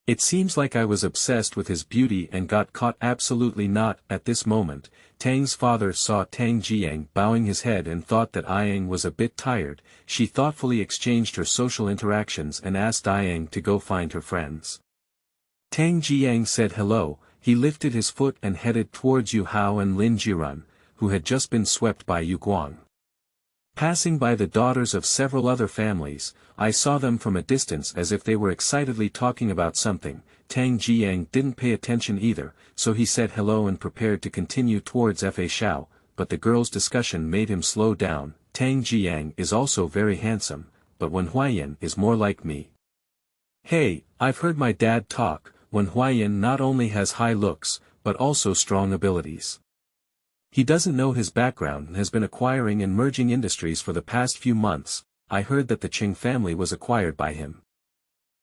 It seems like I was obsessed with his beauty and got caught. Absolutely not. At this moment, Tang's father saw Tang Zhiyang bowing his head and thought that Haiyang was a bit tired. She thoughtfully exchanged her social interactions and asked Haiyang to go find her friends. Tang Zhiyang said hello. He lifted his foot and headed towards Yu Hao and Lin Jiran, who had just been swept by Yu Guang. Passing by the daughters of several other families, I saw them from a distance as if they were excitedly talking about something. Tang Zhiyang didn't pay attention either, so he said hello and prepared to continue towards Fa Shao, but the girls' discussion made him slow down. Tang Zhiyang is also very handsome, but Wen Huaiyan is more like me. Hey, I've heard my dad talk. Wen Huaiyan not only has high looks, but also strong abilities. He doesn't know his background and has been acquiring and merging industries for the past few months. I heard that the Qing family was acquired by him.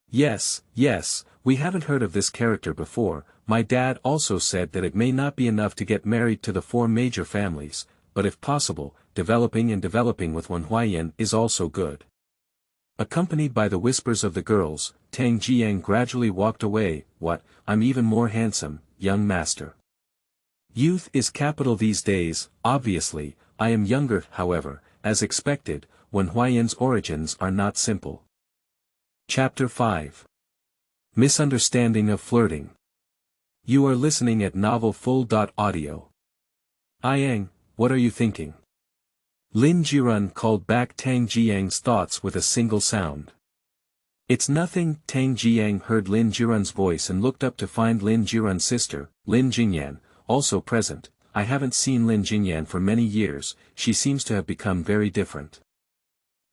Yes, yes, we haven't heard of this character before. My dad also said that it may not be enough to get married to the four major families, but if possible, developing with Wen Huaiyan is also good. Accompanied by the whispers of the girls, Tang Zhiyang gradually walked away. What, I'm even more handsome, young master. Youth is capital these days, obviously. I am younger, however, as expected. Wen Huaiyan's origins are not simple. Chapter 5. Misunderstanding of Flirting. You are listening at Novel Full. Audio. Yang, what are you thinking? Lin Jiran called back Tang Zhiyang's thoughts with a single sound. It's nothing. Tang Zhiyang heard Lin Jiran's voice and looked up to find Lin Jiran's sister, Lin Jingyan, also present. I haven't seen Lin Jingyan for many years. She seems to have become very different.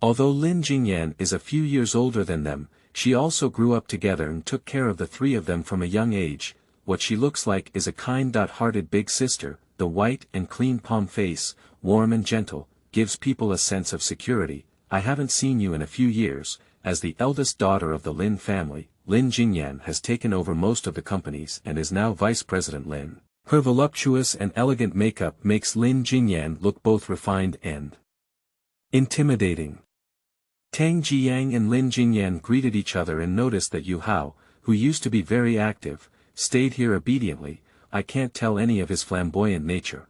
Although Lin Jingyan is a few years older than them, she also grew up together and took care of the three of them from a young age. What she looks like is a kind-hearted big sister. The white and clean palm face, warm and gentle, gives people a sense of security. I haven't seen you in a few years. As the eldest daughter of the Lin family, Lin Jingyan has taken over most of the companies and is now Vice President Lin. Her voluptuous and elegant makeup makes Lin Jingyan look both refined and intimidating. Tang Zhiyang and Lin Jingyan greeted each other and noticed that Yu Hao, who used to be very active, stayed here obediently. I can't tell any of his flamboyant nature.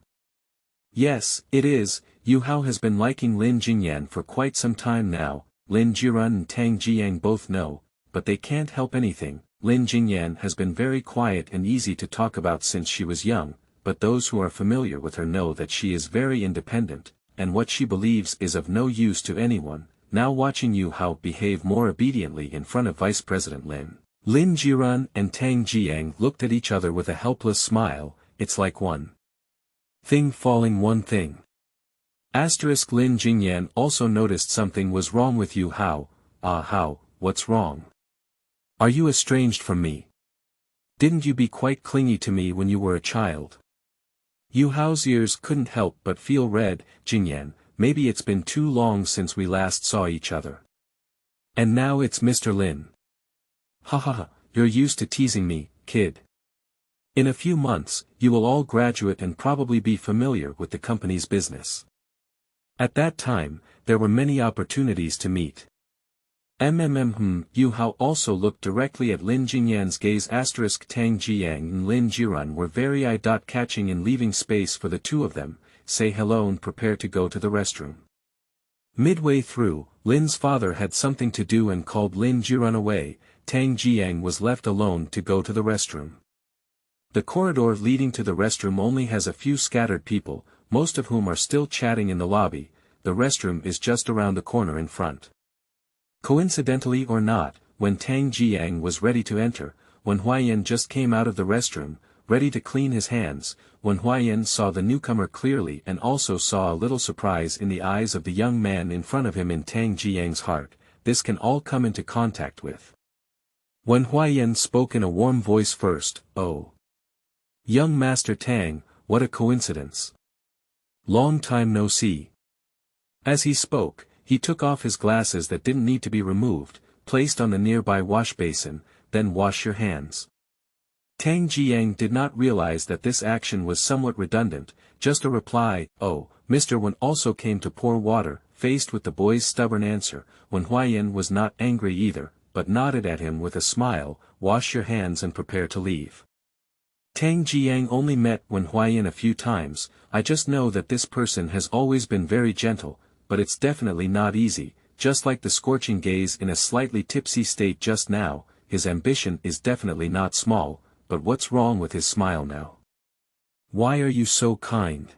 Yes, it is. Yu Hao has been liking Lin Jingyan for quite some time now. Lin Jiran and Tang Zhiyang both know, but they can't help anything. Lin Jingyan has been very quiet and easy to talk about since she was young, but those who are familiar with her know that she is very independent, and what she believes is of no use to anyone. Now watching Yu Hao behave more obediently in front of Vice President Lin, Lin Jiran and Tang Zhiyang looked at each other with a helpless smile. It's like one thing falling one thing. Lin Jingyan also noticed something was wrong with Yu Hao. How, what's wrong? Are you estranged from me? Didn't you be quite clingy to me when you were a child? Yu Hao's ears couldn't help but feel red. Jingyan, maybe it's been too long since we last saw each other. And now it's Mr. Lin. Ha ha ha, you're used to teasing me, kid. In a few months, you will all graduate and probably be familiar with the company's business. At that time, there were many opportunities to meet. Yu Hao also looked directly at Lin Jingyan's gaze. Tang Zhiyang and Lin Jiran were very eye-catching in leaving space for the two of them. Say hello and prepare to go to the restroom. Midway through, Lin's father had something to do and called Lin Jiran away. Tang Zhiyang was left alone to go to the restroom. The corridor leading to the restroom only has a few scattered people, most of whom are still chatting in the lobby. The restroom is just around the corner in front. Coincidentally or not, when Tang Zhiyang was ready to enter, Wen Huaiyan just came out of the restroom, ready to clean his hands. Wen Huaiyan saw the newcomer clearly and also saw a little surprise in the eyes of the young man in front of him. In Tang Zhiyang's heart, this can all come into contact with. Wen Huaiyan spoke in a warm voice first. Oh. Young Master Tang, what a coincidence. Long time no see. As he spoke, he took off his glasses that didn't need to be removed, placed on the nearby wash basin, then wash your hands. Tang Zhiyang did not realize that this action was somewhat redundant, just a reply. Oh, Mr. Wen also came to pour water. Faced with the boy's stubborn answer, Wen Huaiyan was not angry either, but nodded at him with a smile. Wash your hands and prepare to leave. Tang Zhiyang only met Wen Huaiyan a few times. I just know that this person has always been very gentle, but it's definitely not easy. Just like the scorching gaze in a slightly tipsy state just now, his ambition is definitely not small, but what's wrong with his smile now? Why are you so kind?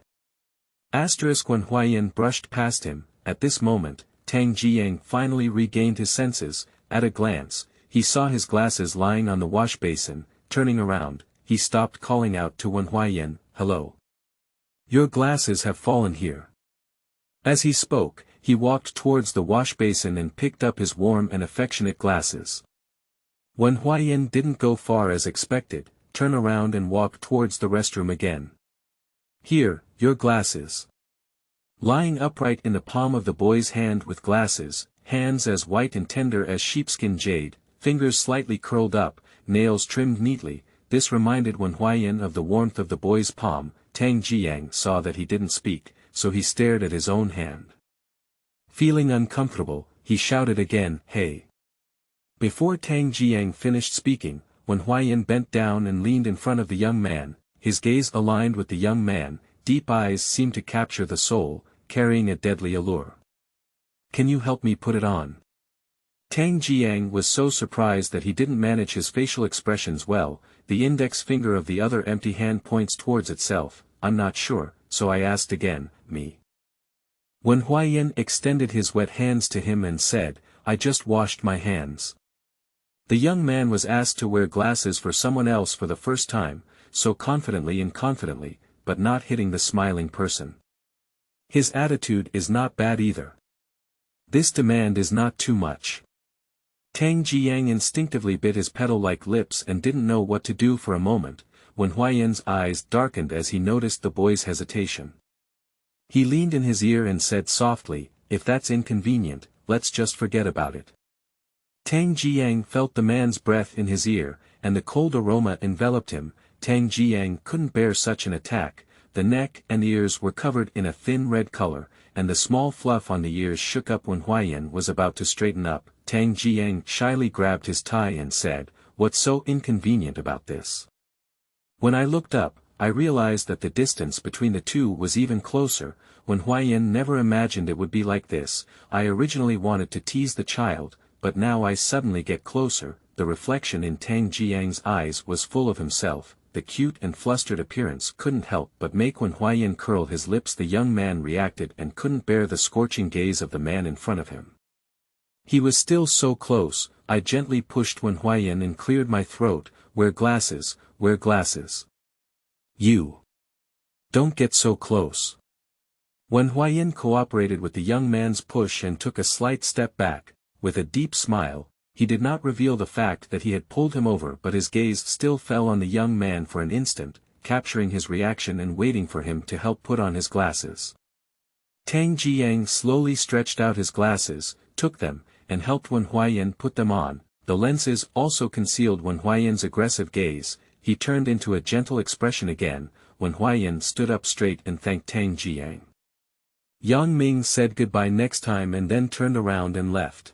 Wen Huaiyan brushed past him. At this moment, Tang Zhiyang finally regained his senses. At a glance, he saw his glasses lying on the wash basin. Turning around, he stopped calling out to Wen Huaiyan, hello. Your glasses have fallen here. As he spoke, he walked towards the wash basin and picked up his warm and affectionate glasses. Wen Huaiyan didn't go far as expected, turn around and walk towards the restroom again. Here, your glasses. Lying upright in the palm of the boy's hand with glasses, hands as white and tender as sheepskin jade, fingers slightly curled up, nails trimmed neatly. This reminded Wen Huaiyan of the warmth of the boy's palm. Tang Zhiyang saw that he didn't speak, so he stared at his own hand. Feeling uncomfortable, he shouted again, "Hey!" Before Tang Zhiyang finished speaking, Wen Huaiyan bent down and leaned in front of the young man, his gaze aligned with the young man. Deep eyes seemed to capture the soul, carrying a deadly allure. "Can you help me put it on?" Tang Zhiyang was so surprised that he didn't manage his facial expressions well. The index finger of the other empty hand points towards itself. "I'm not sure, so I asked again, me." Wen Huaiyan extended his wet hands to him and said, "I just washed my hands." The young man was asked to wear glasses for someone else for the first time, so confidently and confidently, but not hitting the smiling person. His attitude is not bad either. This demand is not too much. Tang Zhiyang instinctively bit his petal-like lips and didn't know what to do for a moment. Wen Huaiyan's eyes darkened as he noticed the boy's hesitation. He leaned in his ear and said softly, "If that's inconvenient, let's just forget about it." Tang Zhiyang felt the man's breath in his ear, and the cold aroma enveloped him. Tang Zhiyang couldn't bear such an attack. The neck and ears were covered in a thin red color, and the small fluff on the ears shook up. When Huaiyan was about to straighten up, Tang Zhiyang shyly grabbed his tie and said, "What's so inconvenient about this?" When I looked up, I realized that the distance between the two was even closer. When Huaiyan never imagined it would be like this. I originally wanted to tease the child, but now I suddenly get closer. The reflection in Tang Zhiyang's eyes was full of himself. The cute and flustered appearance couldn't help but make Wen Huaiyan curl his lips. The young man reacted and couldn't bear the scorching gaze of the man in front of him. He was still so close. I gently pushed Wen Huaiyan and cleared my throat. "Wear glasses, wear glasses. You. Don't get so close." Wen Huaiyan cooperated with the young man's push and took a slight step back. With a deep smile, he did not reveal the fact that he had pulled him over, but his gaze still fell on the young man for an instant, capturing his reaction and waiting for him to help put on his glasses. Tang Zhiyang slowly stretched out his glasses, took them, and helped Wen Huaiyan put them on. The lenses also concealed Wen Huaiyan's aggressive gaze. He turned into a gentle expression again. Wen Huaiyan stood up straight and thanked Tang Zhiyang. Yang Ming said goodbye next time and then turned around and left.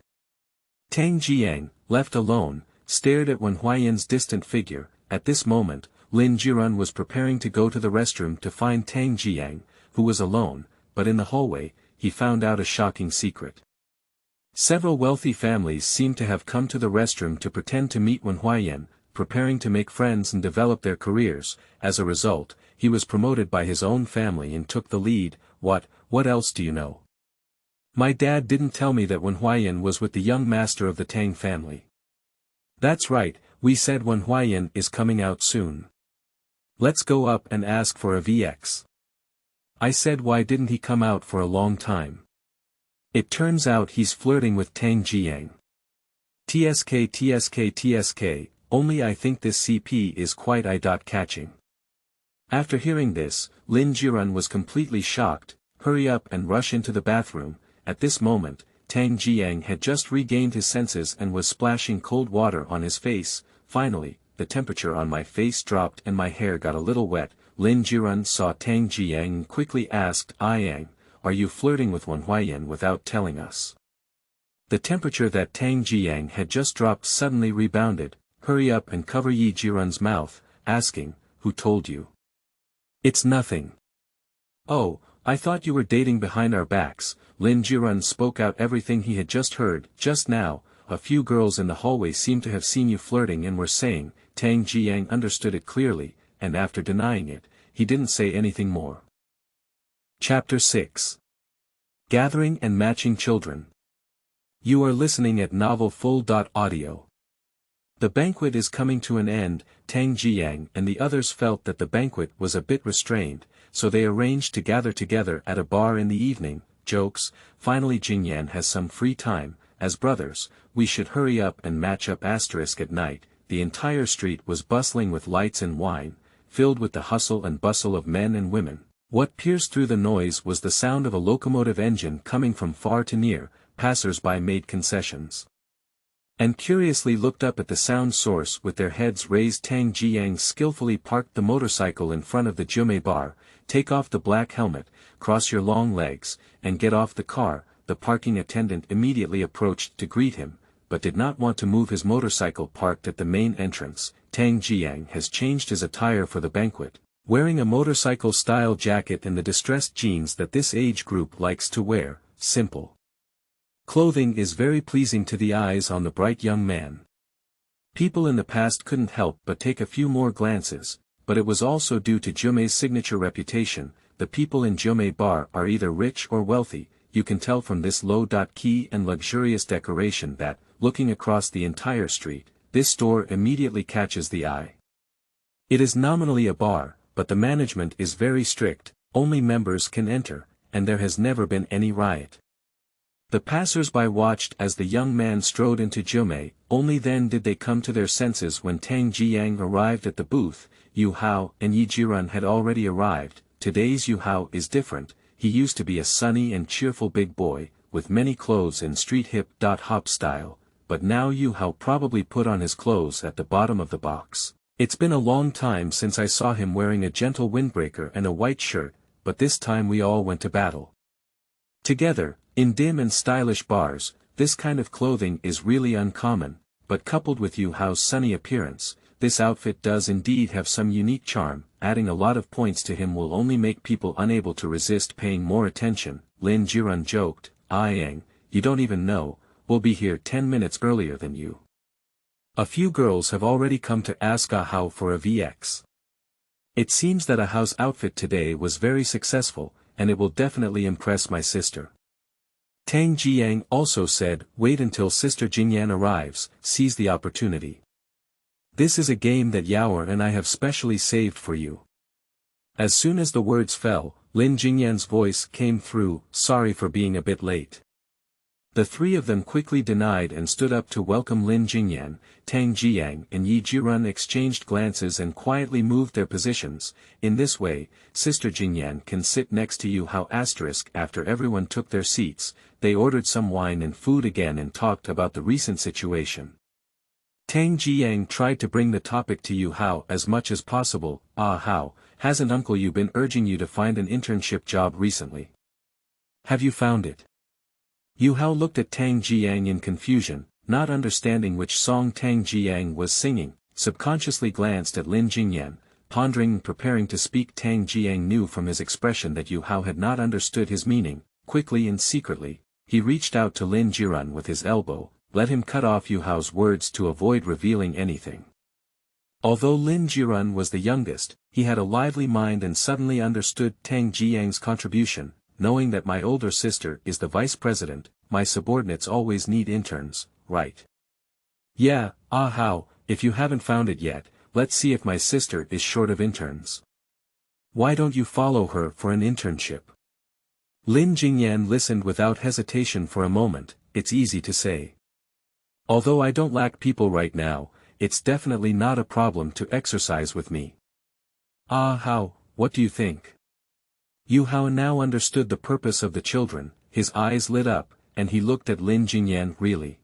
Tang Zhiyang, left alone, stared at Wen Huaiyan's distant figure. At this moment, Lin Jiran was preparing to go to the restroom to find Tang Zhiyang, who was alone, but in the hallway, he found out a shocking secret. Several wealthy families seemed to have come to the restroom to pretend to meet Wen Huaiyan, preparing to make friends and develop their careers. As a result, he was promoted by his own family and took the lead. What else do you know? My dad didn't tell me that Wen Huaiyan was with the young master of the Tang family. That's right, we said Wen Huaiyan is coming out soon. Let's go up and ask for a VX. I said, why didn't he come out for a long time? It turns out he's flirting with Tang Zhiyang. TSK, only I think this CP is quite eye-catching. After hearing this, Lin Jiran was completely shocked. Hurry up and rush into the bathroom. At this moment, Tang Zhiyang had just regained his senses and was splashing cold water on his face. Finally, the temperature on my face dropped and my hair got a little wet. Lin Jiran saw Tang Zhiyang and quickly asked, "Yang, are you flirting with Wen Huaiyan without telling us?" The temperature that Tang Zhiyang had just dropped suddenly rebounded. Hurry up and cover Yi Jiran's mouth, asking, "Who told you?" "It's nothing." "Oh, I thought you were dating behind our backs." Lin Jiran spoke out everything he had just heard. "Just now, a few girls in the hallway seemed to have seen you flirting and were saying." Tang Zhiyang understood it clearly, and after denying it, he didn't say anything more. Chapter 6. Gathering and Matching Children. You are listening at novelfull.audio. The banquet is coming to an end. Tang Zhiyang and the others felt that the banquet was a bit restrained, so they arranged to gather together at a bar in the evening. Jokes, finally Jingyan has some free time. As brothers, we should hurry up and match up. At night, the entire street was bustling with lights and wine, filled with the hustle and bustle of men and women. What pierced through the noise was the sound of a locomotive engine coming from far to near. Passers-by made concessions. and curiously looked up at the sound source with their heads raised. Tang Zhiyang skillfully parked the motorcycle in front of the Jume bar. Take off the black helmet, cross your long legs, and get off the car. The parking attendant immediately approached to greet him, but did not want to move his motorcycle parked at the main entrance. Tang Zhiyang has changed his attire for the banquet, wearing a motorcycle-style jacket and the distressed jeans that this age group likes to wear. Simple clothing is very pleasing to the eyes on the bright young man. People in the past couldn't help but take a few more glances, but it was also due to Jume's signature reputation. The people in Jume bar are either rich or wealthy. You can tell from this low-key and luxurious decoration that, looking across the entire street, this store immediately catches the eye. It is nominally a bar, but the management is very strict. Only members can enter, and there has never been any riot. The passers-by watched as the young man strode into Jume. Only then did they come to their senses when Tang Zhiyang arrived at the booth. Yu Hao and Yi Jiran had already arrived. Today's Yu Hao is different. He used to be a sunny and cheerful big boy, with many clothes in street hip-hop style, but now Yu Hao probably put on his clothes at the bottom of the box. It's been a long time since I saw him wearing a gentle windbreaker and a white shirt, but this time we all went to battle together. In dim and stylish bars, this kind of clothing is really uncommon, but coupled with Yu Hao's sunny appearance, this outfit does indeed have some unique charm. Adding a lot of points to him will only make people unable to resist paying more attention. Lin Jiran joked, Yang, you don't even know, we'll be here 10 minutes earlier than you. A few girls have already come to ask Ah Hao for a VX. It seems that Ah Hao's outfit today was very successful, and it will definitely impress my sister. Tang Zhiyang also said, wait until Sister Jingyan arrives, seize the opportunity. This is a game that Yaoer and I have specially saved for you. As soon as the words fell, Lin Jingyan's voice came through, sorry for being a bit late. The three of them quickly denied and stood up to welcome Lin Jingyan. Tang Zhiyang and Yi Jiran exchanged glances and quietly moved their positions. In this way, Sister Jingyan can sit next to Yu Hao. After everyone took their seats, they ordered some wine and food again and talked about the recent situation. Tang Zhiyang tried to bring the topic to Yu Hao as much as possible. Ah Hao, hasn't Uncle Yu been urging you to find an internship job recently? Have you found it? Yu Hao looked at Tang Zhiyang in confusion, not understanding which song Tang Zhiyang was singing, subconsciously glanced at Lin Jingyan, pondering and preparing to speak. Tang Zhiyang knew from his expression that Yu Hao had not understood his meaning. Quickly and secretly, he reached out to Lin Jiran with his elbow, let him cut off Yu Hao's words to avoid revealing anything. Although Lin Jiran was the youngest, he had a lively mind and suddenly understood Tang Zhiyang's contribution. Knowing that my older sister is the vice president, my subordinates always need interns, right? Yeah, Ah Hao, if you haven't found it yet, let's see if my sister is short of interns. Why don't you follow her for an internship? Lin Jingyan listened without hesitation for a moment. It's easy to say. Although I don't lack people right now, it's definitely not a problem to exercise with me. Ah Hao, what do you think? Yu Hao now understood the purpose of the children. His eyes lit up, and he looked at Lin Jingyan. Really?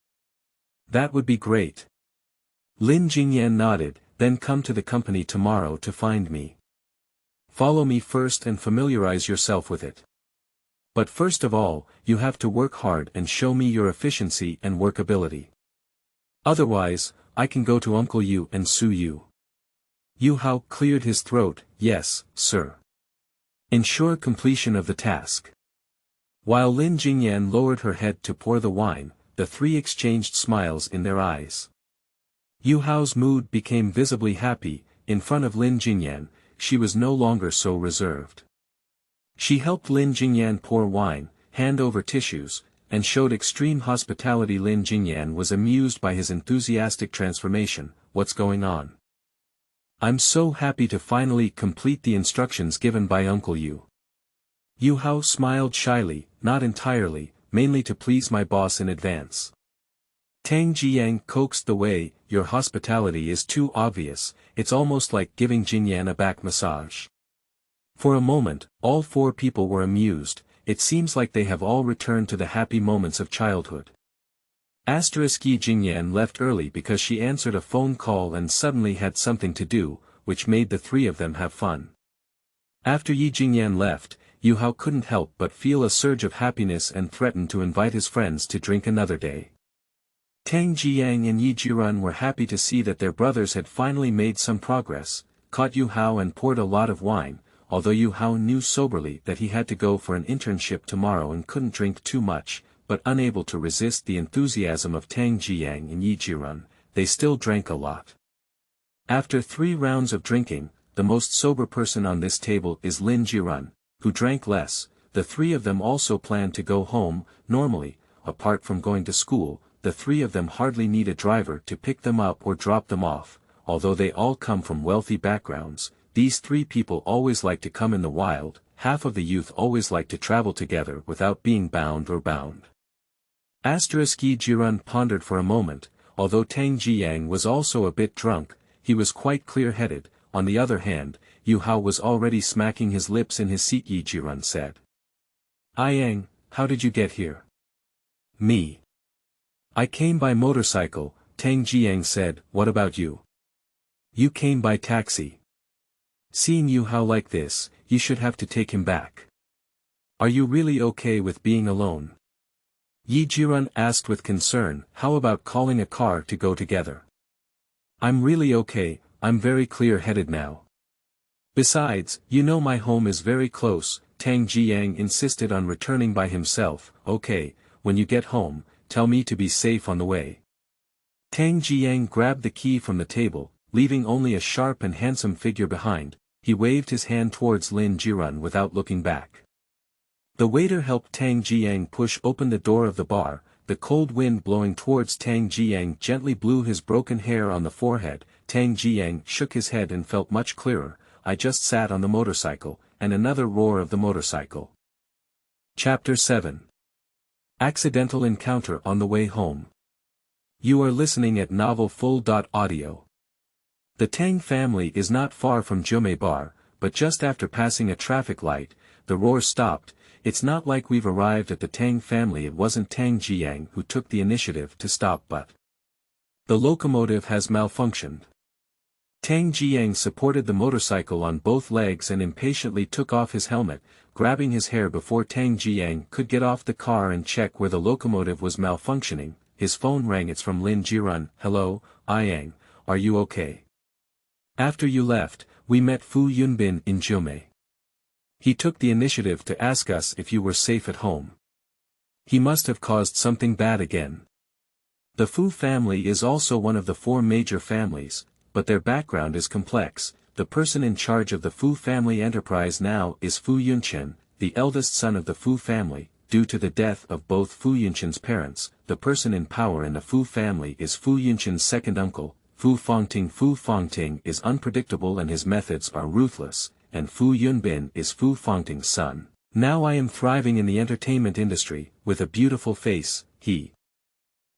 That would be great. Lin Jingyan nodded, then come to the company tomorrow to find me. Follow me first and familiarize yourself with it. But first of all, you have to work hard and show me your efficiency and workability. Otherwise, I can go to Uncle Yu and sue you. Yu Hao cleared his throat. Yes, sir. Ensure completion of the task. While Lin Jingyan lowered her head to pour the wine, the three exchanged smiles in their eyes. Yu Hao's mood became visibly happy. In front of Lin Jingyan, she was no longer so reserved. She helped Lin Jingyan pour wine, hand over tissues, and showed extreme hospitality. Lin Jingyan was amused by his enthusiastic transformation. What's going on? I'm so happy to finally complete the instructions given by Uncle Yu. Yu Hao smiled shyly, not entirely, mainly to please my boss in advance. Tang Zhiyang coaxed the way, your hospitality is too obvious, it's almost like giving Jingyan a back massage. For a moment, all four people were amused. It seems like they have all returned to the happy moments of childhood. Yi Jingyan left early because she answered a phone call and suddenly had something to do, which made the three of them have fun. After Yi Jingyan left, Yu Hao couldn't help but feel a surge of happiness and threatened to invite his friends to drink another day. Tang Zhiyang and Yi Jirun were happy to see that their brothers had finally made some progress, caught Yu Hao and poured a lot of wine, although Yu Hao knew soberly that he had to go for an internship tomorrow and couldn't drink too much, but unable to resist the enthusiasm of Tang Zhiyang and Yi Jirun, they still drank a lot. After 3 rounds of drinking, the most sober person on this table is Lin Jirun, who drank less. The 3 of them also planned to go home. Normally, apart from going to school, the 3 of them hardly need a driver to pick them up or drop them off. Although they all come from wealthy backgrounds, these 3 people always like to come in the wild. Half of the youth always like to travel together without being bound. Yi Jirun pondered for a moment. Although Tang Zhiyang was also a bit drunk, he was quite clear-headed. On the other hand, Yu Hao was already smacking his lips in his seat. Yi Jirun said. "Yang, how did you get here?" "Me. I came by motorcycle," Tang Zhiyang said. "What about you?" "You came by taxi." Seeing Yu Hao like this, you should have to take him back. "Are you really okay with being alone?" Yi Jirun asked with concern. "How about calling a car to go together?" "I'm really okay, I'm very clear-headed now. Besides, you know my home is very close." Tang Zhiyang insisted on returning by himself. "Okay, when you get home, tell me to be safe on the way." Tang Zhiyang grabbed the key from the table, leaving only a sharp and handsome figure behind. He waved his hand towards Lin Jirun without looking back. The waiter helped Tang Zhiyang push open the door of the bar. The cold wind blowing towards Tang Zhiyang gently blew his broken hair on the forehead. Tang Zhiyang shook his head and felt much clearer. "I just sat on the motorcycle," and another roar of the motorcycle. Chapter 7. Accidental Encounter on the Way Home. You are listening at Novel Full.audio. The Tang family is not far from Jumei Bar, but just after passing a traffic light, the roar stopped. It's not like we've arrived at the Tang family. It wasn't Tang Zhiyang who took the initiative to stop, but the locomotive has malfunctioned. Tang Zhiyang supported the motorcycle on both legs and impatiently took off his helmet, grabbing his hair before Tang Zhiyang could get off the car and check where the locomotive was malfunctioning. His phone rang. It's from Lin Jirun. "Hello, Yang, are you okay? After you left, we met Fu Yunbin in Jumei. He took the initiative to ask us if you were safe at home. He must have caused something bad again." The Fu family is also one of the 4 major families, but their background is complex. The person in charge of the Fu family enterprise now is Fu Yunqian, the eldest son of the Fu family. Due to the death of both Fu Yunqian's parents, the person in power in the Fu family is Fu Yunqian's second uncle, Fu Fangting. Fu Fangting is unpredictable and his methods are ruthless, and Fu Yunbin is Fu Fangting's son. "Now I am thriving in the entertainment industry, with a beautiful face." He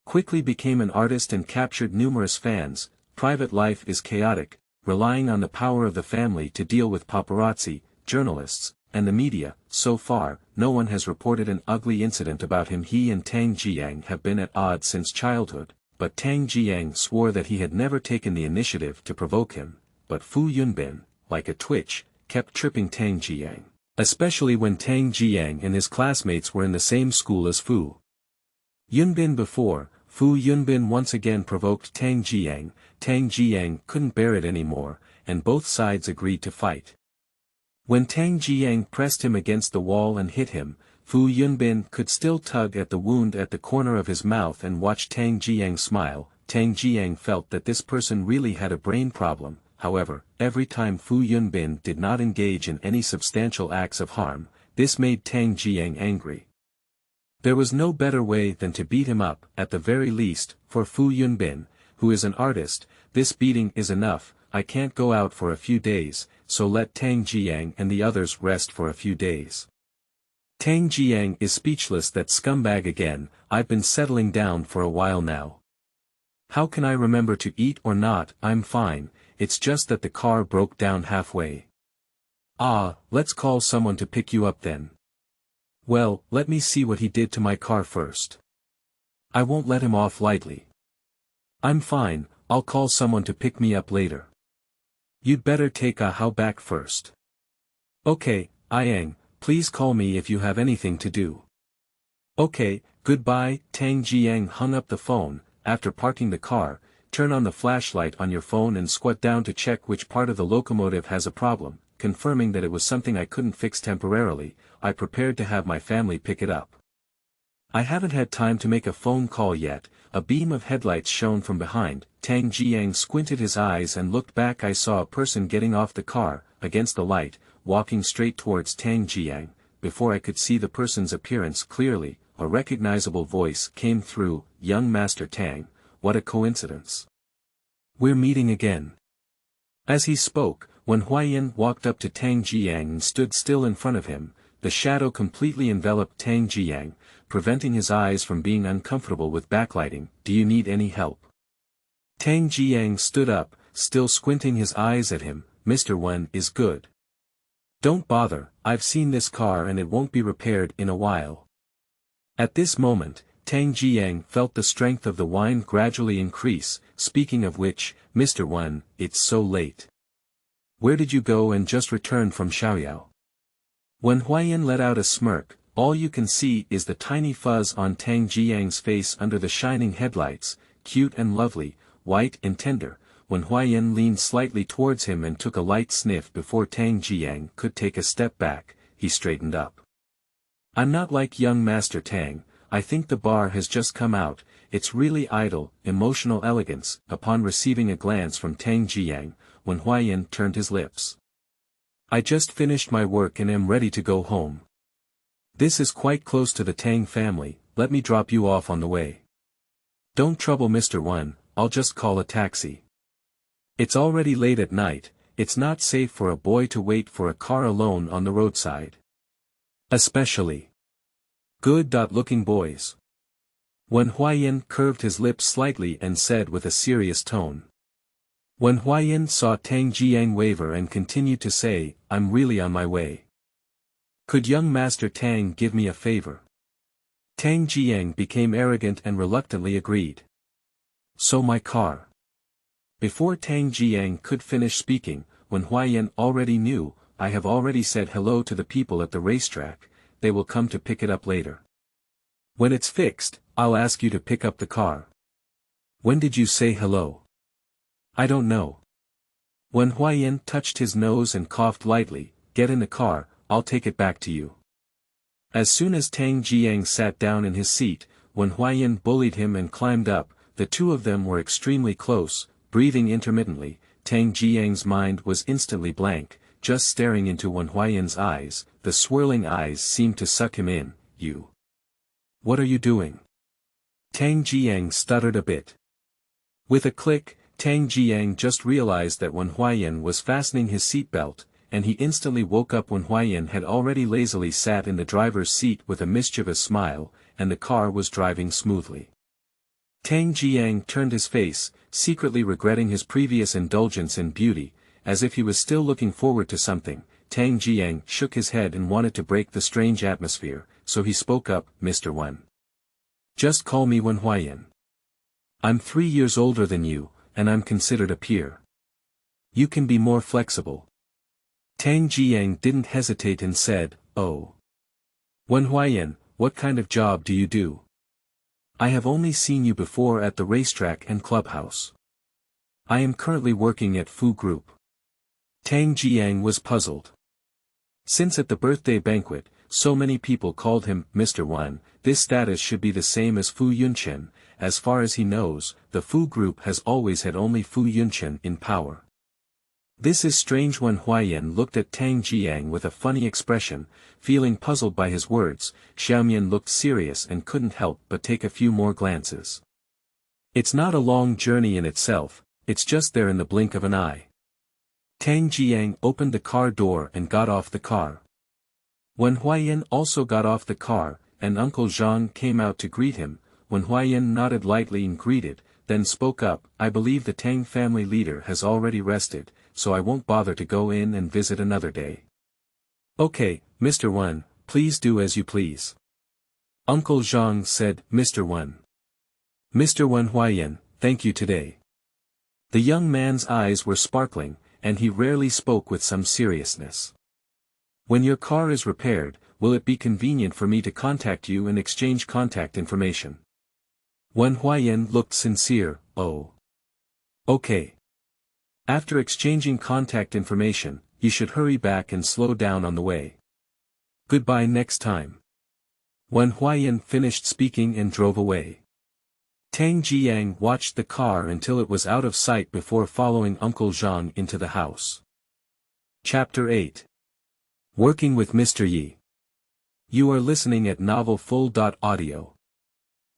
quickly became an artist and captured numerous fans. Private life is chaotic, relying on the power of the family to deal with paparazzi, journalists, and the media. So far, no one has reported an ugly incident about him. He and Tang Zhiyang have been at odds since childhood, but Tang Zhiyang swore that he had never taken the initiative to provoke him. But Fu Yunbin, like a twitch, kept tripping Tang Zhiyang, especially when Tang Zhiyang and his classmates were in the same school as Fu Yunbin before. Fu Yunbin once again provoked Tang Zhiyang. Tang Zhiyang couldn't bear it anymore, and both sides agreed to fight. When Tang Zhiyang pressed him against the wall and hit him, Fu Yunbin could still tug at the wound at the corner of his mouth and watch Tang Zhiyang smile. Tang Zhiyang felt that this person really had a brain problem. However, every time Fu Yunbin did not engage in any substantial acts of harm, this made Tang Zhiyang angry. There was no better way than to beat him up. At the very least, for Fu Yunbin, who is an artist, this beating is enough. "I can't go out for a few days, so let Tang Zhiyang and the others rest for a few days." Tang Zhiyang is speechless. "That scumbag again. I've been settling down for a while now. How can I remember to eat or not?" "I'm fine, it's just that the car broke down halfway." "Ah, let's call someone to pick you up then." "Well, let me see what he did to my car first." I won't let him off lightly. I'm fine, I'll call someone to pick me up later. You'd better take a how back first. Okay, Yang, please call me if you have anything to do. Okay, goodbye. Tang Zhiyang hung up the phone. After parking the car, turn on the flashlight on your phone and squat down to check which part of the locomotive has a problem. Confirming that it was something I couldn't fix temporarily, I prepared to have my family pick it up. I haven't had time to make a phone call yet. A beam of headlights shone from behind. Tang Zhiyang squinted his eyes and looked back. I saw a person getting off the car, against the light, walking straight towards Tang Zhiyang. Before I could see the person's appearance clearly, a recognizable voice came through. Young Master Tang, what a coincidence. We're meeting again. As he spoke, Wen Huaiyan walked up to Tang Zhiyang and stood still in front of him. The shadow completely enveloped Tang Zhiyang, preventing his eyes from being uncomfortable with backlighting. Do you need any help? Tang Zhiyang stood up, still squinting his eyes at him. Mr. Wen is good. Don't bother, I've seen this car and it won't be repaired in a while. At this moment, Tang Zhiyang felt the strength of the wine gradually increase. Speaking of which, Mr. Wen, it's so late. Where did you go and just returned from Xiaoyao? Wen Huaiyan let out a smirk. All you can see is the tiny fuzz on Tang Zhiyang's face under the shining headlights, cute and lovely, white and tender. Wen Huaiyan leaned slightly towards him and took a light sniff before Tang Zhiyang could take a step back. He straightened up. I'm not like young Master Tang, I think the bar has just come out. It's really idle, emotional elegance. Upon receiving a glance from Tang Zhiyang, Wen Huaiyan turned his lips. I just finished my work and am ready to go home. This is quite close to the Tang family, let me drop you off on the way. Don't trouble Mr. Wen, I'll just call a taxi. It's already late at night, it's not safe for a boy to wait for a car alone on the roadside. Especially good-looking boys. Wen Huaiyan curved his lips slightly and said with a serious tone. Wen Huaiyan saw Tang Zhiyang waver and continued to say, I'm really on my way. Could young Master Tang give me a favor? Tang Zhiyang became arrogant and reluctantly agreed. So my car. Before Tang Zhiyang could finish speaking, Wen Huaiyan already knew, I have already said hello to the people at the racetrack, they will come to pick it up later. When it's fixed, I'll ask you to pick up the car. When did you say hello? I don't know. Wen Huaiyan touched his nose and coughed lightly. Get in the car, I'll take it back to you. As soon as Tang Zhiyang sat down in his seat, Wen Huaiyan bullied him and climbed up. The two of them were extremely close, breathing intermittently. Tang Zhiyang's mind was instantly blank, just staring into Wen Huaiyan's eyes. The swirling eyes seemed to suck him in. You. What are you doing? Tang Zhiyang stuttered a bit. With a click, Tang Zhiyang just realized that Wen Huaiyan was fastening his seatbelt, and he instantly woke up. Wen Huaiyan had already lazily sat in the driver's seat with a mischievous smile, and the car was driving smoothly. Tang Zhiyang turned his face, secretly regretting his previous indulgence in beauty, as if he was still looking forward to something. Tang Zhiyang shook his head and wanted to break the strange atmosphere, so he spoke up, Mr. Wen. Just call me Wen Huaiyan. I'm 3 years older than you, and I'm considered a peer. You can be more flexible. Tang Zhiyang didn't hesitate and said, oh. Wen Huaiyan, what kind of job do you do? I have only seen you before at the racetrack and clubhouse. I am currently working at Fu Group. Tang Zhiyang was puzzled. Since at the birthday banquet, so many people called him Mr. Wen, this status should be the same as Fu Yunchen. As far as he knows, the Fu Group has always had only Fu Yunchen in power. This is strange. Wen Huaiyan looked at Tang Zhiyang with a funny expression, feeling puzzled by his words. Xiaomian looked serious and couldn't help but take a few more glances. It's not a long journey in itself, it's just there in the blink of an eye. Tang Zhiyang opened the car door and got off the car. Wen Huaiyan also got off the car, and Uncle Zhang came out to greet him. Wen Huaiyan nodded lightly and greeted, then spoke up, I believe the Tang family leader has already rested, so I won't bother to go in and visit another day. Okay, Mr. Wen, please do as you please. Uncle Zhang said, Mr. Wen. Mr. Wen Huaiyan, thank you today. The young man's eyes were sparkling, and he rarely spoke with some seriousness. When your car is repaired, will it be convenient for me to contact you and exchange contact information? Wen Huaiyan looked sincere. Oh. Okay. After exchanging contact information, you should hurry back and slow down on the way. Goodbye next time. Wen Huaiyan finished speaking and drove away. Tang Zhiyang watched the car until it was out of sight before following Uncle Zhang into the house. Chapter 8. Working with Mr. Yi. You are listening at Novel Full. Audio.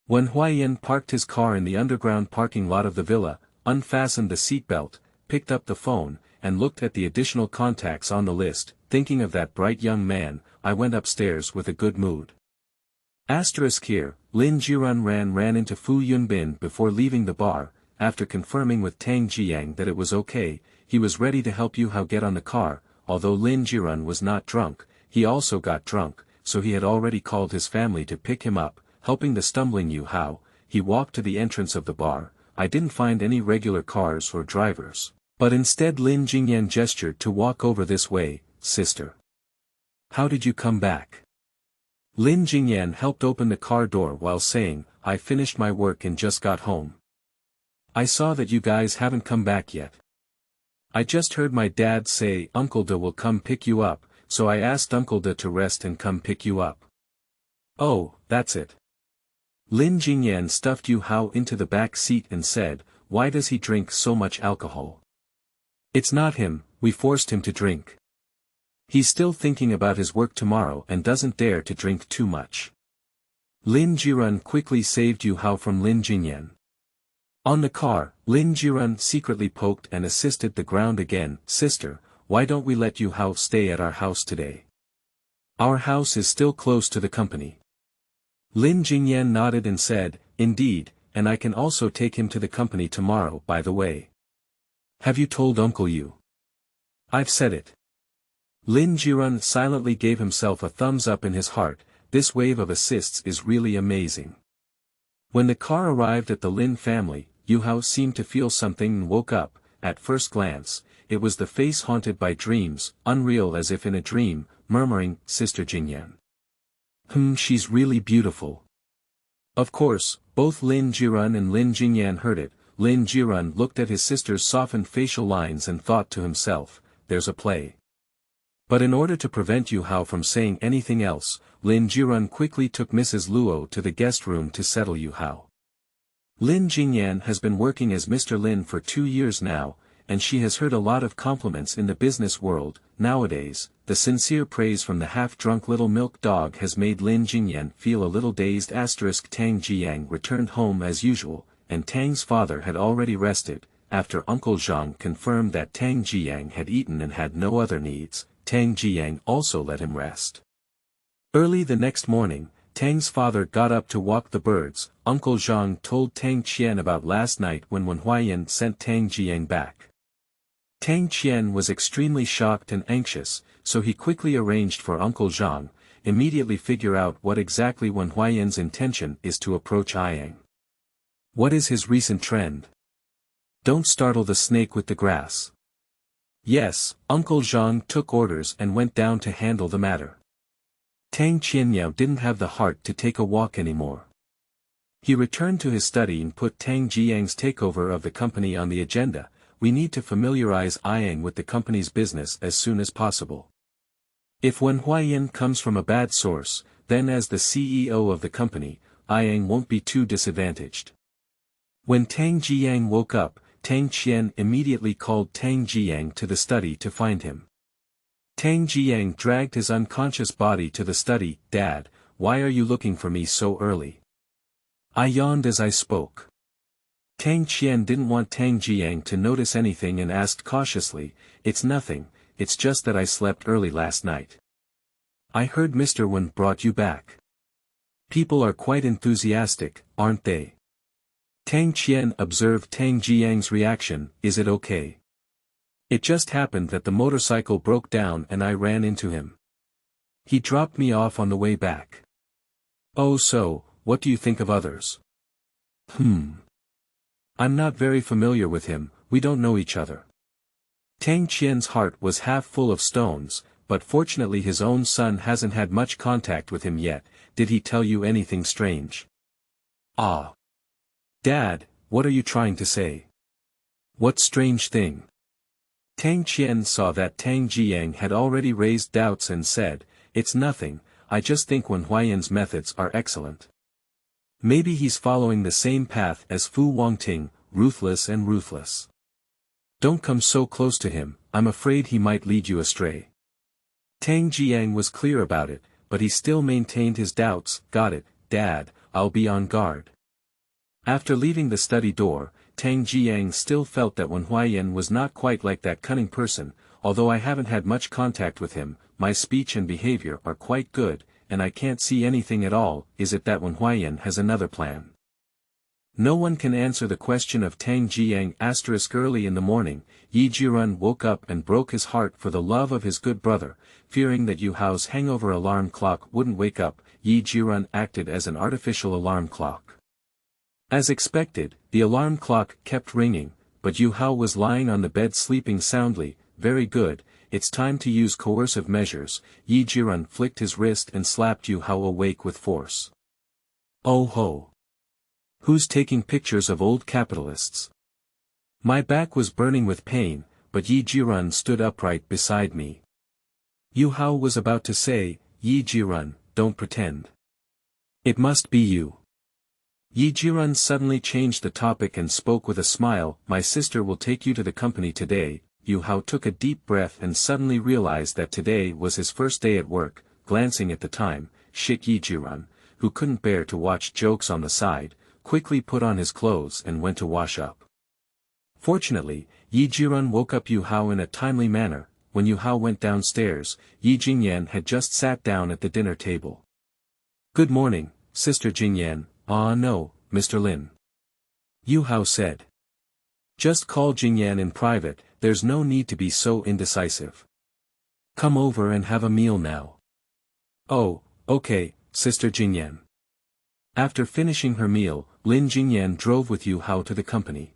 Wen Huaiyan parked his car in the underground parking lot of the villa, unfastened the seatbelt, picked up the phone, and looked at the additional contacts on the list. Thinking of that bright young man, I went upstairs with a good mood. Asterisk here, Lin Jiran ran into Fu Yunbin before leaving the bar. After confirming with Tang Zhiyang that it was okay, he was ready to help Yu Hao get on the car. Although Lin Jiran was not drunk, he also got drunk, so he had already called his family to pick him up. Helping the stumbling Yu Hao, he walked to the entrance of the bar. I didn't find any regular cars or drivers, but instead Lin Jingyan gestured to walk over this way. Sister. How did you come back? Lin Jingyan helped open the car door while saying, I finished my work and just got home. I saw that you guys haven't come back yet. I just heard my dad say Uncle Da will come pick you up, so I asked Uncle Da to rest and come pick you up. Oh, that's it. Lin Jingyan stuffed Yu Hao into the back seat and said, why does he drink so much alcohol? It's not him, we forced him to drink. He's still thinking about his work tomorrow and doesn't dare to drink too much. Lin Jiran quickly saved Yu Hao from Lin Jingyan. On the car, Lin Jiran secretly poked and assisted the ground again. Sister, why don't we let Yu Hao stay at our house today? Our house is still close to the company. Lin Jingyan nodded and said, indeed, and I can also take him to the company tomorrow. By the way. Have you told Uncle Yu? I've said it. Lin Jiran silently gave himself a thumbs up in his heart. This wave of assists is really amazing. When the car arrived at the Lin family, Yu Hao seemed to feel something and woke up. At first glance, it was the face haunted by dreams, unreal as if in a dream, murmuring, Sister Jingyan. She's really beautiful. Of course, both Lin Jiran and Lin Jingyan heard it. Lin Jiran looked at his sister's softened facial lines and thought to himself, there's a play. But in order to prevent Yu Hao from saying anything else, Lin Jiran quickly took Mrs. Luo to the guest room to settle Yu Hao. Lin Jingyan has been working as Mr. Lin for 2 years now, and she has heard a lot of compliments in the business world. Nowadays, the sincere praise from the half-drunk little milk dog has made Lin Jingyan feel a little dazed. Tang Zhiyang returned home as usual, and Tang's father had already rested. After Uncle Zhang confirmed that Tang Zhiyang had eaten and had no other needs, Tang Zhiyang also let him rest. Early the next morning, Tang's father got up to walk the birds. Uncle Zhang told Tang Qian about last night when Wen Huaiyan sent Tang Zhiyang back. Tang Qian was extremely shocked and anxious, so he quickly arranged for Uncle Zhang, immediately figure out what exactly Wen Huaiyan's intention is to approach Ayang. What is his recent trend? Don't startle the snake with the grass. Yes, Uncle Zhang took orders and went down to handle the matter. Tang Qianyao didn't have the heart to take a walk anymore. He returned to his study and put Tang Zhiyang's takeover of the company on the agenda. We need to familiarize Ayang with the company's business as soon as possible. If Wen Huaiyan comes from a bad source, then as the CEO of the company, Ayang won't be too disadvantaged. When Tang Zhiyang woke up, Tang Qian immediately called Tang Zhiyang to the study to find him. Tang Zhiyang dragged his unconscious body to the study. Dad, why are you looking for me so early? I yawned as I spoke. Tang Qian didn't want Tang Zhiyang to notice anything and asked cautiously, it's nothing, it's just that I slept early last night. I heard Mr. Wen brought you back. People are quite enthusiastic, aren't they? Tang Qian observed Tang Zhiyang's reaction. Is it okay? It just happened that the motorcycle broke down and I ran into him. He dropped me off on the way back. Oh, so, what do you think of others? I'm not very familiar with him, we don't know each other. Tang Qian's heart was half full of stones, but fortunately his own son hasn't had much contact with him yet. Did he tell you anything strange? Ah. Dad, what are you trying to say? What strange thing? Tang Qian saw that Tang Zhiyang had already raised doubts and said, "It's nothing, I just think Wen Huaiyan's methods are excellent. Maybe he's following the same path as Fu Wangting, ruthless and ruthless. Don't come so close to him, I'm afraid he might lead you astray." Tang Zhiyang was clear about it, but he still maintained his doubts. "Got it, Dad, I'll be on guard." After leaving the study door, Tang Zhiyang still felt that Wen Huaiyan was not quite like that cunning person. "Although I haven't had much contact with him, my speech and behavior are quite good, and I can't see anything at all. Is it that Wen Huaiyan has another plan?" No one can answer the question of Tang Zhiyang. Early in the morning, Yi Jirun woke up and broke his heart for the love of his good brother. Fearing that Yu Hao's hangover alarm clock wouldn't wake up, Yi Jirun acted as an artificial alarm clock. As expected, the alarm clock kept ringing, but Yu Hao was lying on the bed sleeping soundly. "Very good, it's time to use coercive measures." Yi Jirun flicked his wrist and slapped Yu Hao awake with force. "Oh ho! Who's taking pictures of old capitalists?" My back was burning with pain, but Yi Jirun stood upright beside me. Yu Hao was about to say, "Yi Jirun, don't pretend. It must be you." Yi Jirun suddenly changed the topic and spoke with a smile. "My sister will take you to the company today." Yu Hao took a deep breath and suddenly realized that today was his first day at work. Glancing at the time, Yi Jirun, who couldn't bear to watch jokes on the side, quickly put on his clothes and went to wash up. Fortunately, Yi Jirun woke up Yu Hao in a timely manner. When Yu Hao went downstairs, Yi Jingyan had just sat down at the dinner table. "Good morning, Sister Jingyan." "Ah no, Mr. Lin," Yu Hao said. "Just call Jingyan in private, there's no need to be so indecisive. Come over and have a meal now." "Oh, okay, Sister Jingyan." After finishing her meal, Lin Jingyan drove with Yu Hao to the company.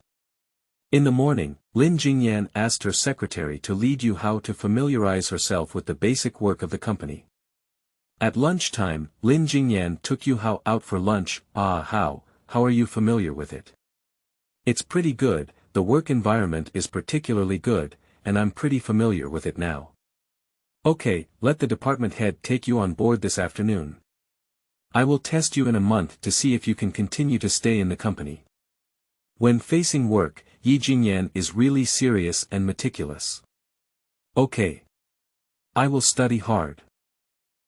In the morning, Lin Jingyan asked her secretary to lead Yu Hao to familiarize herself with the basic work of the company. At lunchtime, Lin Jingyan took Yu Hao out for lunch. "Ah how are you familiar with it?" "It's pretty good, the work environment is particularly good, and I'm pretty familiar with it now." "Okay, let the department head take you on board this afternoon. I will test you in a month to see if you can continue to stay in the company." When facing work, Yi Jingyan is really serious and meticulous. "Okay. I will study hard."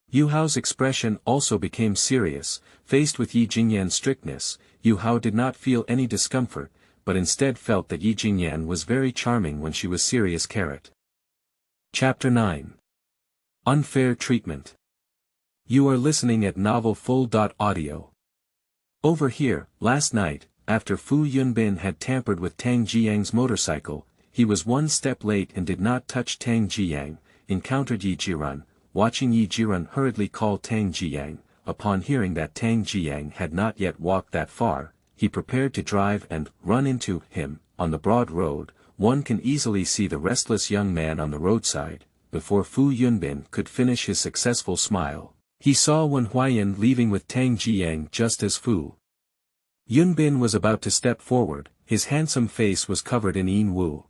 Yu Hao's expression also became serious. Faced with Yi Jingyan's strictness, Yu Hao did not feel any discomfort, but instead felt that Yi Jingyan was very charming when she was serious. Chapter 9. Unfair Treatment. You are listening at Novel Full.audio. Over here, last night, after Fu Yunbin had tampered with Tang Zhiyang's motorcycle, he was one step late and did not touch Tang Zhiyang, encountered Yi Jirun. Watching Yi Jirun hurriedly call Tang Zhiyang, upon hearing that Tang Zhiyang had not yet walked that far, he prepared to drive and run into him. On the broad road, one can easily see the restless young man on the roadside. Before Fu Yunbin could finish his successful smile, he saw Wen Huaiyan leaving with Tang Zhiyang just as Fu Yunbin was about to step forward. His handsome face was covered in Yin Wu.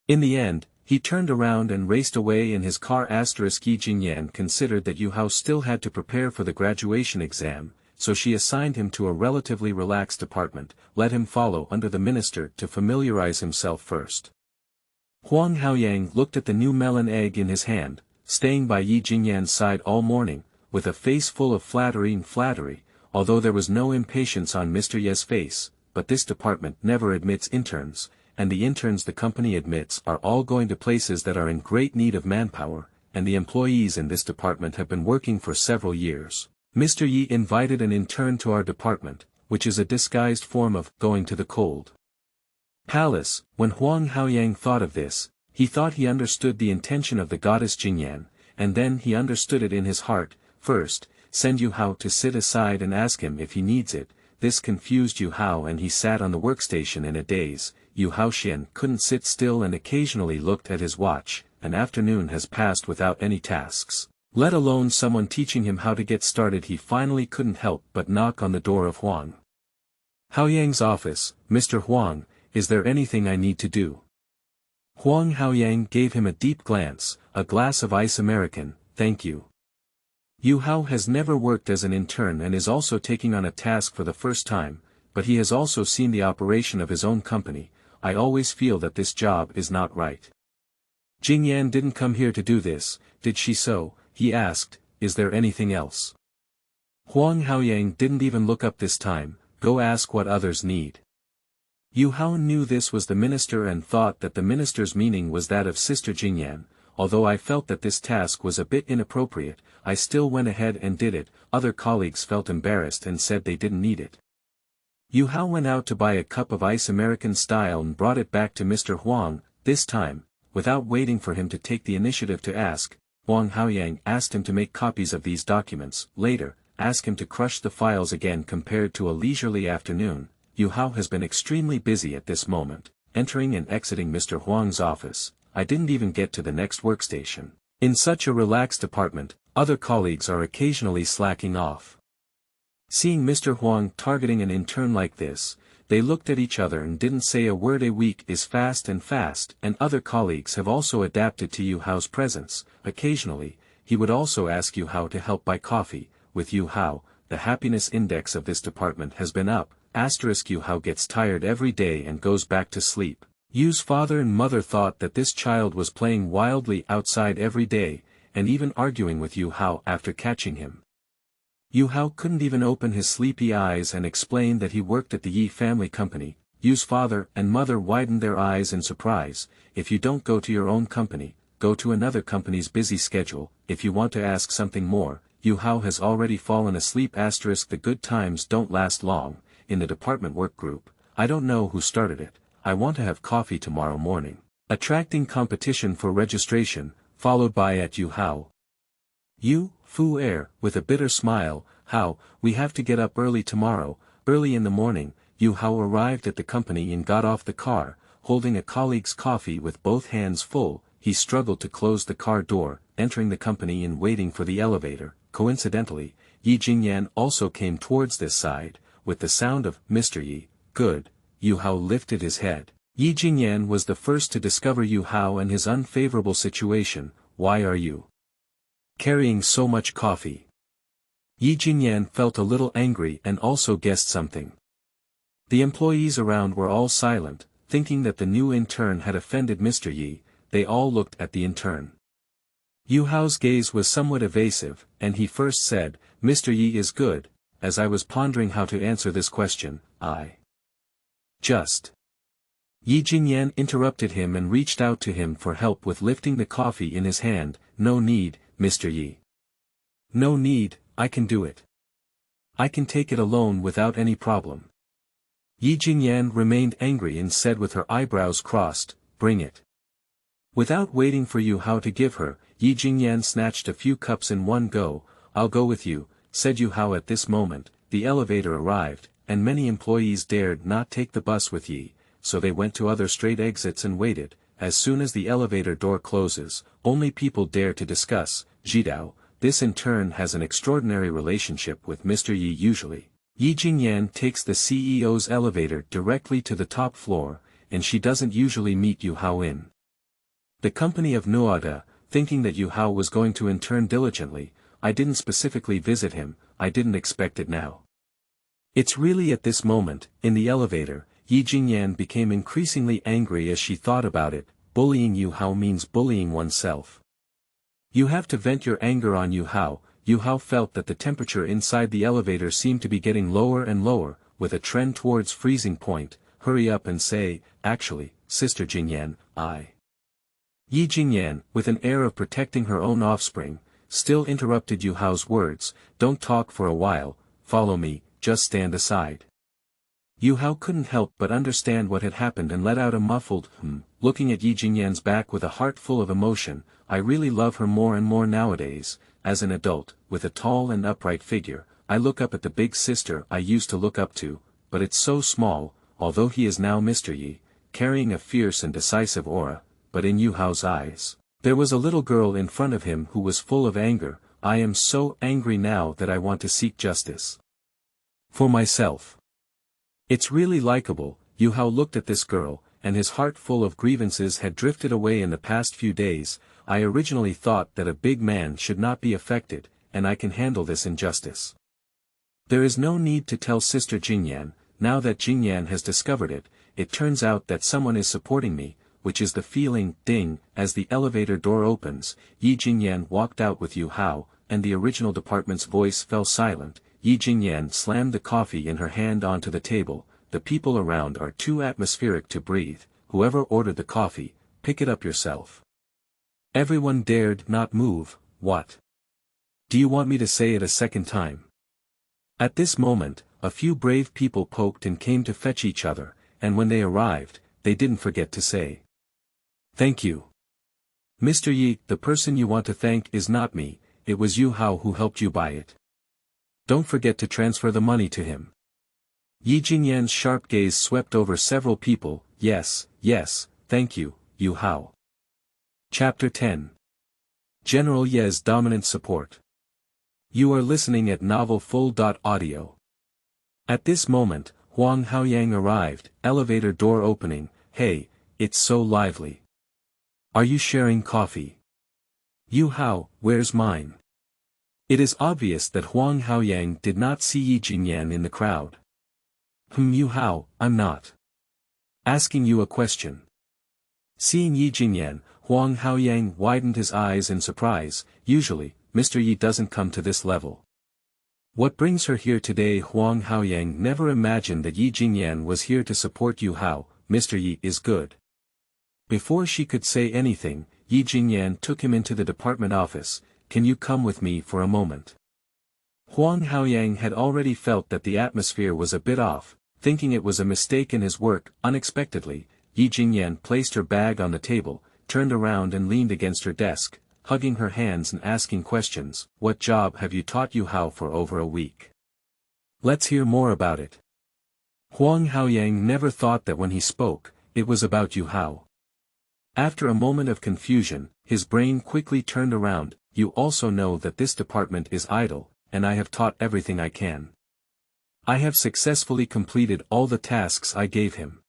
In the end, he turned around and raced away in his car. Yi Jingyan considered that Yu Hao still had to prepare for the graduation exam, so she assigned him to a relatively relaxed department, let him follow under the minister to familiarize himself first. Wen Huaiyan looked at the new melon egg in his hand, staying by Yi Jingyan's side all morning, with a face full of flattery, although there was no impatience on Mr. Ye's face. But this department never admits interns, and the interns the company admits are all going to places that are in great need of manpower, and the employees in this department have been working for several years. "Mr. Yi invited an intern to our department, which is a disguised form of going to the cold palace." When Wen Huaiyan thought of this, he thought he understood the intention of the goddess Jingyan, and then he understood it in his heart. First, send Yu Hao to sit aside and ask him if he needs it, this confused Yu Hao and he sat on the workstation in a daze. Yu Haoxian couldn't sit still and occasionally looked at his watch. An afternoon has passed without any tasks, let alone someone teaching him how to get started. He finally couldn't help but knock on the door of Huang Haoyang's office. Mr. Huang, is there anything I need to do? Huang Haoyang gave him a deep glance. A glass of ice American, thank you. Yu Hao has never worked as an intern and is also taking on a task for the first time, but he has also seen the operation of his own company. I always feel that this job is not right. Jingyan didn't come here to do this, did she? So, he asked, is there anything else? Huang Haoyang didn't even look up this time. Go ask what others need. Yu Hao knew this was the minister and thought that the minister's meaning was that of Sister Jingyan. Although I felt that this task was a bit inappropriate, I still went ahead and did it. Other colleagues felt embarrassed and said they didn't need it. Yu Hao went out to buy a cup of ice American style and brought it back to Mr. Huang. This time, without waiting for him to take the initiative to ask, Huang Haoyang asked him to make copies of these documents. Later, ask him to crush the files again. Compared to a leisurely afternoon, Yu Hao has been extremely busy at this moment, entering and exiting Mr. Huang's office. I didn't even get to the next workstation. In such a relaxed department, other colleagues are occasionally slacking off. Seeing Mr. Huang targeting an intern like this, they looked at each other and didn't say a word. A week is fast, and other colleagues have also adapted to Yu Hao's presence. Occasionally, he would also ask Yu Hao to help buy coffee. With Yu Hao, the happiness index of this department has been up. Yu Hao gets tired every day and goes back to sleep. Yu's father and mother thought that this child was playing wildly outside every day, and even arguing with Yu Hao after catching him. Yu Hao couldn't even open his sleepy eyes and explain that he worked at the Yi family company. Yu's father and mother widened their eyes in surprise. If you don't go to your own company, go to another company's busy schedule. If you want to ask something more, Yu Hao has already fallen asleep. The good times don't last long. In the department work group, I don't know who started it. I want to have coffee tomorrow morning. Attracting competition for registration, followed by at Yu Hao. Yu, Fu Air, with a bitter smile, Hao, we have to get up early tomorrow. Early in the morning, Yu Hao arrived at the company and got off the car, holding a colleague's coffee with both hands full. He struggled to close the car door, entering the company and waiting for the elevator. Coincidentally, Yi Jingyan also came towards this side. With the sound of, Mr. Yi, good, Yu Hao lifted his head. Yi Jingyan was the first to discover Yu Hao and his unfavorable situation. Why are you carrying so much coffee? Yi Jingyan felt a little angry and also guessed something. The employees around were all silent, thinking that the new intern had offended Mr. Yi. They all looked at the intern. Yu Hao's gaze was somewhat evasive, and he first said, Mr. Yi is good. As I was pondering how to answer this question, I just. Yi Jingyan interrupted him and reached out to him for help with lifting the coffee in his hand. No need, Mr. Yi. No need, I can do it. I can take it alone without any problem. Yi Jingyan remained angry and said with her eyebrows crossed, bring it. Without waiting for Yu Hao to give her, Yi Jingyan snatched a few cups in one go. I'll go with you, said Yu Hao. At this moment, the elevator arrived, and many employees dared not take the bus with Yi, so they went to other straight exits and waited. As soon as the elevator door closes, only people dare to discuss. Jidao, this in turn has an extraordinary relationship with Mr. Yi usually. Yi Jingyan takes the CEO's elevator directly to the top floor, and she doesn't usually meet Yu Hao in the company of Nuada. Thinking that Yu Hao was going to intern diligently, I didn't specifically visit him. I didn't expect it now. It's really at this moment, in the elevator, Yi Jingyan became increasingly angry as she thought about it. Bullying Yu Hao means bullying oneself. You have to vent your anger on Yu Hao. Yu Hao felt that the temperature inside the elevator seemed to be getting lower and lower, with a trend towards freezing point. Hurry up and say, actually, Sister Jingyan, Yi Jingyan, with an air of protecting her own offspring, still interrupted Yu Hao's words. Don't talk for a while, follow me, just stand aside. Yu Hao couldn't help but understand what had happened and let out a muffled looking at Yi Jingyan's back with a heart full of emotion. I really love her more and more nowadays. As an adult, with a tall and upright figure, I look up at the big sister I used to look up to, but it's so small, although he is now Mr. Yi, carrying a fierce and decisive aura, but in Yu Hao's eyes, there was a little girl in front of him who was full of anger. I am so angry now that I want to seek justice for myself. It's really likable. Yu Hao looked at this girl, and his heart full of grievances had drifted away in the past few days. I originally thought that a big man should not be affected, and I can handle this injustice. There is no need to tell Sister Jingyan. Now that Jingyan has discovered it, it turns out that someone is supporting me, which is the feeling. Ding, as the elevator door opens, Yi Jingyan walked out with Yu Hao, and the original department's voice fell silent. Yi Jingyan slammed the coffee in her hand onto the table. The people around are too atmospheric to breathe. Whoever ordered the coffee, pick it up yourself. Everyone dared not move. What? Do you want me to say it a second time? At this moment, a few brave people poked and came to fetch each other, and when they arrived, they didn't forget to say, "Thank you. Mr. Yi, the person you want to thank is not me, it was Yu Hao who helped you buy it. Don't forget to transfer the money to him." Yi Jingyan's sharp gaze swept over several people. Yes, yes, thank you, Yu Hao. Chapter 10. General Ye's Dominant Support. You are listening at Novel Full.audio. At this moment, Wen Huaiyan arrived, elevator door opening. Hey, it's so lively. Are you sharing coffee? Yu Hao, where's mine? It is obvious that Wen Huaiyan did not see Yi Jingyan in the crowd. Yu Hao, I'm not asking you a question. Seeing Yi Jingyan, Wen Huaiyan widened his eyes in surprise. Usually, Mr. Yi doesn't come to this level. What brings her here today? Wen Huaiyan never imagined that Yi Jingyan was here to support Yu Hao. Mr. Yi is good. Before she could say anything, Yi Jingyan took him into the department office. Can you come with me for a moment? Wen Huaiyan had already felt that the atmosphere was a bit off, thinking it was a mistake in his work. Unexpectedly, Yi Jingyan placed her bag on the table, turned around and leaned against her desk, hugging her hands and asking questions. What job have you taught Yu Hao for over a week? Let's hear more about it. Wen Huaiyan never thought that when he spoke, it was about Yu Hao. After a moment of confusion, his brain quickly turned around. You also know that this department is idle, and I have taught everything I can. I have successfully completed all the tasks I gave him.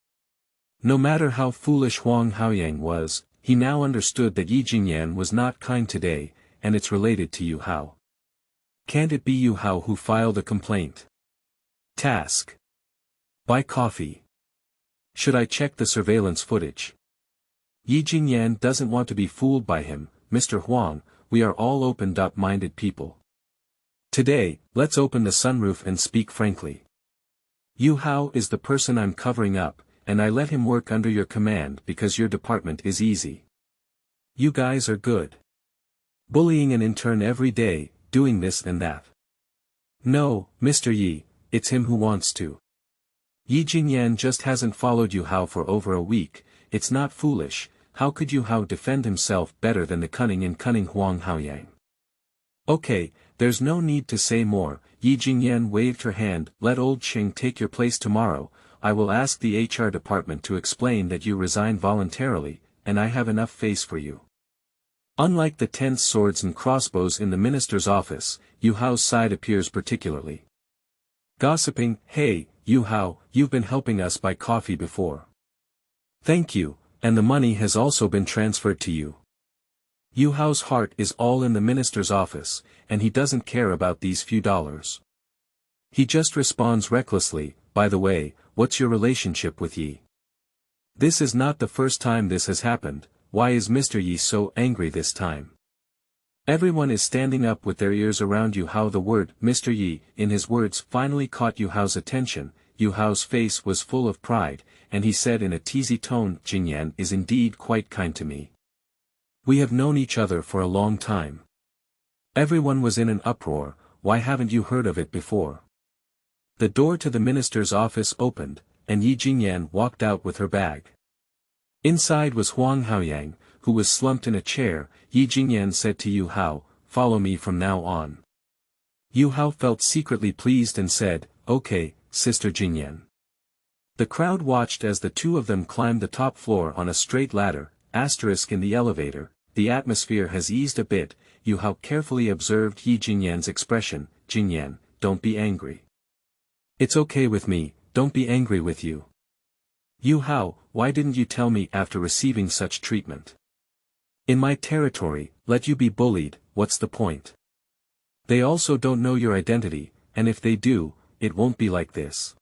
No matter how foolish Wen Huaiyan was, he now understood that Yi Jingyan was not kind today, and it's related to Yu Hao. Can't it be Yu Hao who filed a complaint? Task. Buy coffee. Should I check the surveillance footage? Yi Jingyan doesn't want to be fooled by him. Mr. Huang, we are all open-minded people. Today, let's open the sunroof and speak frankly. Yu Hao is the person I'm covering up, and I let him work under your command because your department is easy. You guys are good. Bullying an intern every day, doing this and that. No, Mr. Yi, it's him who wants to. Yi Jingyan just hasn't followed Yu Hao for over a week. It's not foolish. How could Yu Hao defend himself better than the cunning Wen Huaiyan? Okay, there's no need to say more. Yi Jingyan waved her hand. Let old Qing take your place tomorrow. I will ask the HR department to explain that you resigned voluntarily, and I have enough face for you. Unlike the tense swords and crossbows in the minister's office, Yu Hao's side appears particularly gossiping. Hey, Yu Hao, you've been helping us buy coffee before. Thank you, and the money has also been transferred to you. Yu Hao's heart is all in the minister's office, and he doesn't care about these few dollars. He just responds recklessly. By the way, what's your relationship with Yi? This is not the first time this has happened. Why is Mr. Yi so angry this time? Everyone is standing up with their ears around Yu Hao. The word Mr. Yi in his words finally caught Yu Hao's attention. Yu Hao's face was full of pride, and he said in a teasy tone, Jingyan is indeed quite kind to me. We have known each other for a long time. Everyone was in an uproar. Why haven't you heard of it before? The door to the minister's office opened, and Yi Jingyan walked out with her bag. Inside was Wen Huaiyan, who was slumped in a chair. Yi Jingyan said to Yu Hao, follow me from now on. Yu Hao felt secretly pleased and said, "Okay, Sister Jingyan." The crowd watched as the two of them climbed the top floor on a straight ladder, in the elevator. The atmosphere has eased a bit. Yu Hao carefully observed Yi Jingyan's expression. "Jingyan, don't be angry." "It's okay with me, don't be angry with you." "Yu Hao, why didn't you tell me after receiving such treatment? In my territory, let you be bullied, what's the point? They also don't know your identity, and if they do, it won't be like this."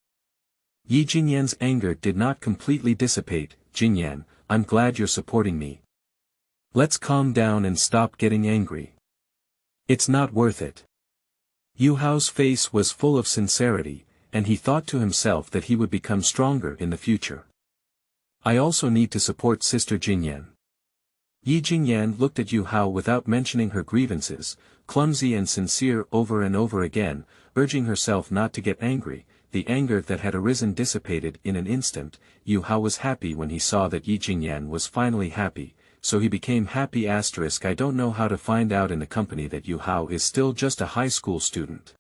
Yi Jingyan's anger did not completely dissipate. "Jingyan, I'm glad you're supporting me. Let's calm down and stop getting angry. It's not worth it." Yu Hao's face was full of sincerity, and he thought to himself that he would become stronger in the future. "I also need to support Sister Jingyan." Yi Jingyan looked at Yu Hao without mentioning her grievances, clumsy and sincere over and over again, urging herself not to get angry. The anger that had arisen dissipated in an instant. Yu Hao was happy when he saw that Yi Jingyan was finally happy, so he became happy. I don't know how to find out in the company that Yu Hao is still just a high school student.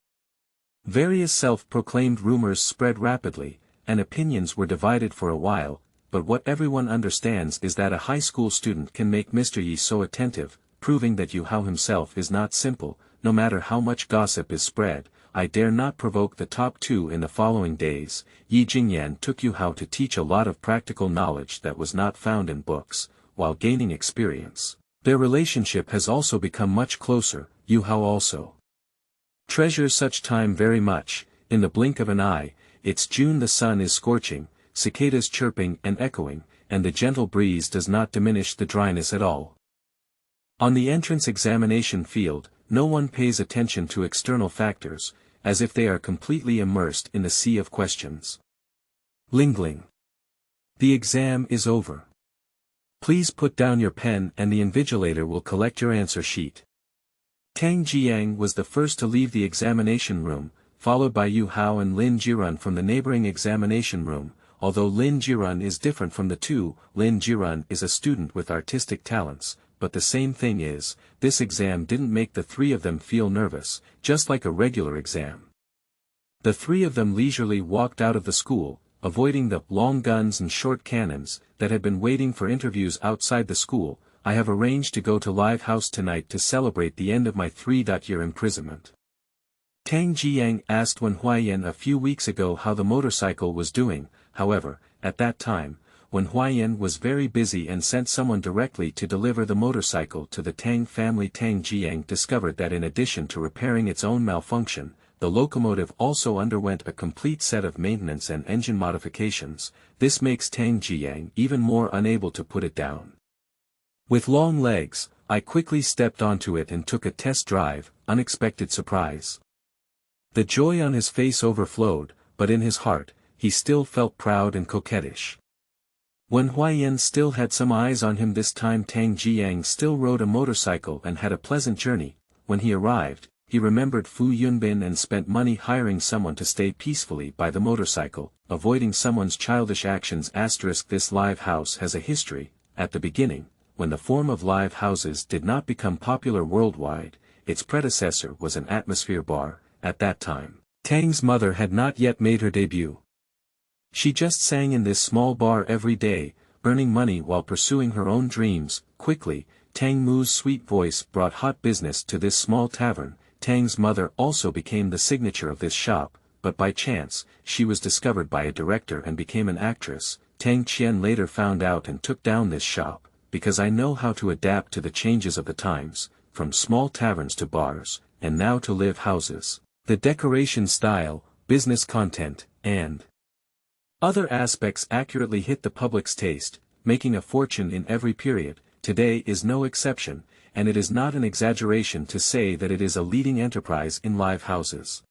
Various self-proclaimed rumors spread rapidly, and opinions were divided for a while, but what everyone understands is that a high school student can make Mr. Yi so attentive, proving that Yu Hao himself is not simple. No matter how much gossip is spread, I dare not provoke the top two. In the following days, Yi Jingyan took Yu Hao to teach a lot of practical knowledge that was not found in books, while gaining experience. Their relationship has also become much closer. Yu Hao also treasures such time very much. In the blink of an eye, it's June. The sun is scorching, cicadas chirping and echoing, and the gentle breeze does not diminish the dryness at all. On the entrance examination field, no one pays attention to external factors, as if they are completely immersed in the sea of questions. Lingling. The exam is over. Please put down your pen and the invigilator will collect your answer sheet. Tang Zhiyang was the first to leave the examination room, followed by Yu Hao and Lin Jirun from the neighboring examination room. Although Lin Jirun is different from the two, Lin Jirun is a student with artistic talents, but the same thing is, this exam didn't make the three of them feel nervous, just like a regular exam. The three of them leisurely walked out of the school, avoiding the long guns and short cannons that had been waiting for interviews outside the school. "I have arranged to go to Live House tonight to celebrate the end of my 3-year imprisonment." Tang Zhiyang asked Wen Huaiyan a few weeks ago how the motorcycle was doing. However, at that time, Wen Huaiyan was very busy and sent someone directly to deliver the motorcycle to the Tang family. Tang Zhiyang discovered that in addition to repairing its own malfunction, the locomotive also underwent a complete set of maintenance and engine modifications. This makes Tang Zhiyang even more unable to put it down. With long legs, I quickly stepped onto it and took a test drive. Unexpected surprise. The joy on his face overflowed, but in his heart, he still felt proud and coquettish. Wen Huaiyan still had some eyes on him this time. Tang Zhiyang still rode a motorcycle and had a pleasant journey. When he arrived, he remembered Fu Yunbin and spent money hiring someone to stay peacefully by the motorcycle, avoiding someone's childish actions. This live house has a history. At the beginning, when the form of live houses did not become popular worldwide, its predecessor was an atmosphere bar. At that time, Tang's mother had not yet made her debut. She just sang in this small bar every day, earning money while pursuing her own dreams. Quickly, Tang Mu's sweet voice brought hot business to this small tavern. Tang's mother also became the signature of this shop, but by chance, she was discovered by a director and became an actress. Tang Qian later found out and took down this shop, because I know how to adapt to the changes of the times, from small taverns to bars, and now to live houses. The decoration style, business content, and other aspects accurately hit the public's taste, making a fortune in every period. Today is no exception, and it is not an exaggeration to say that it is a leading enterprise in live houses.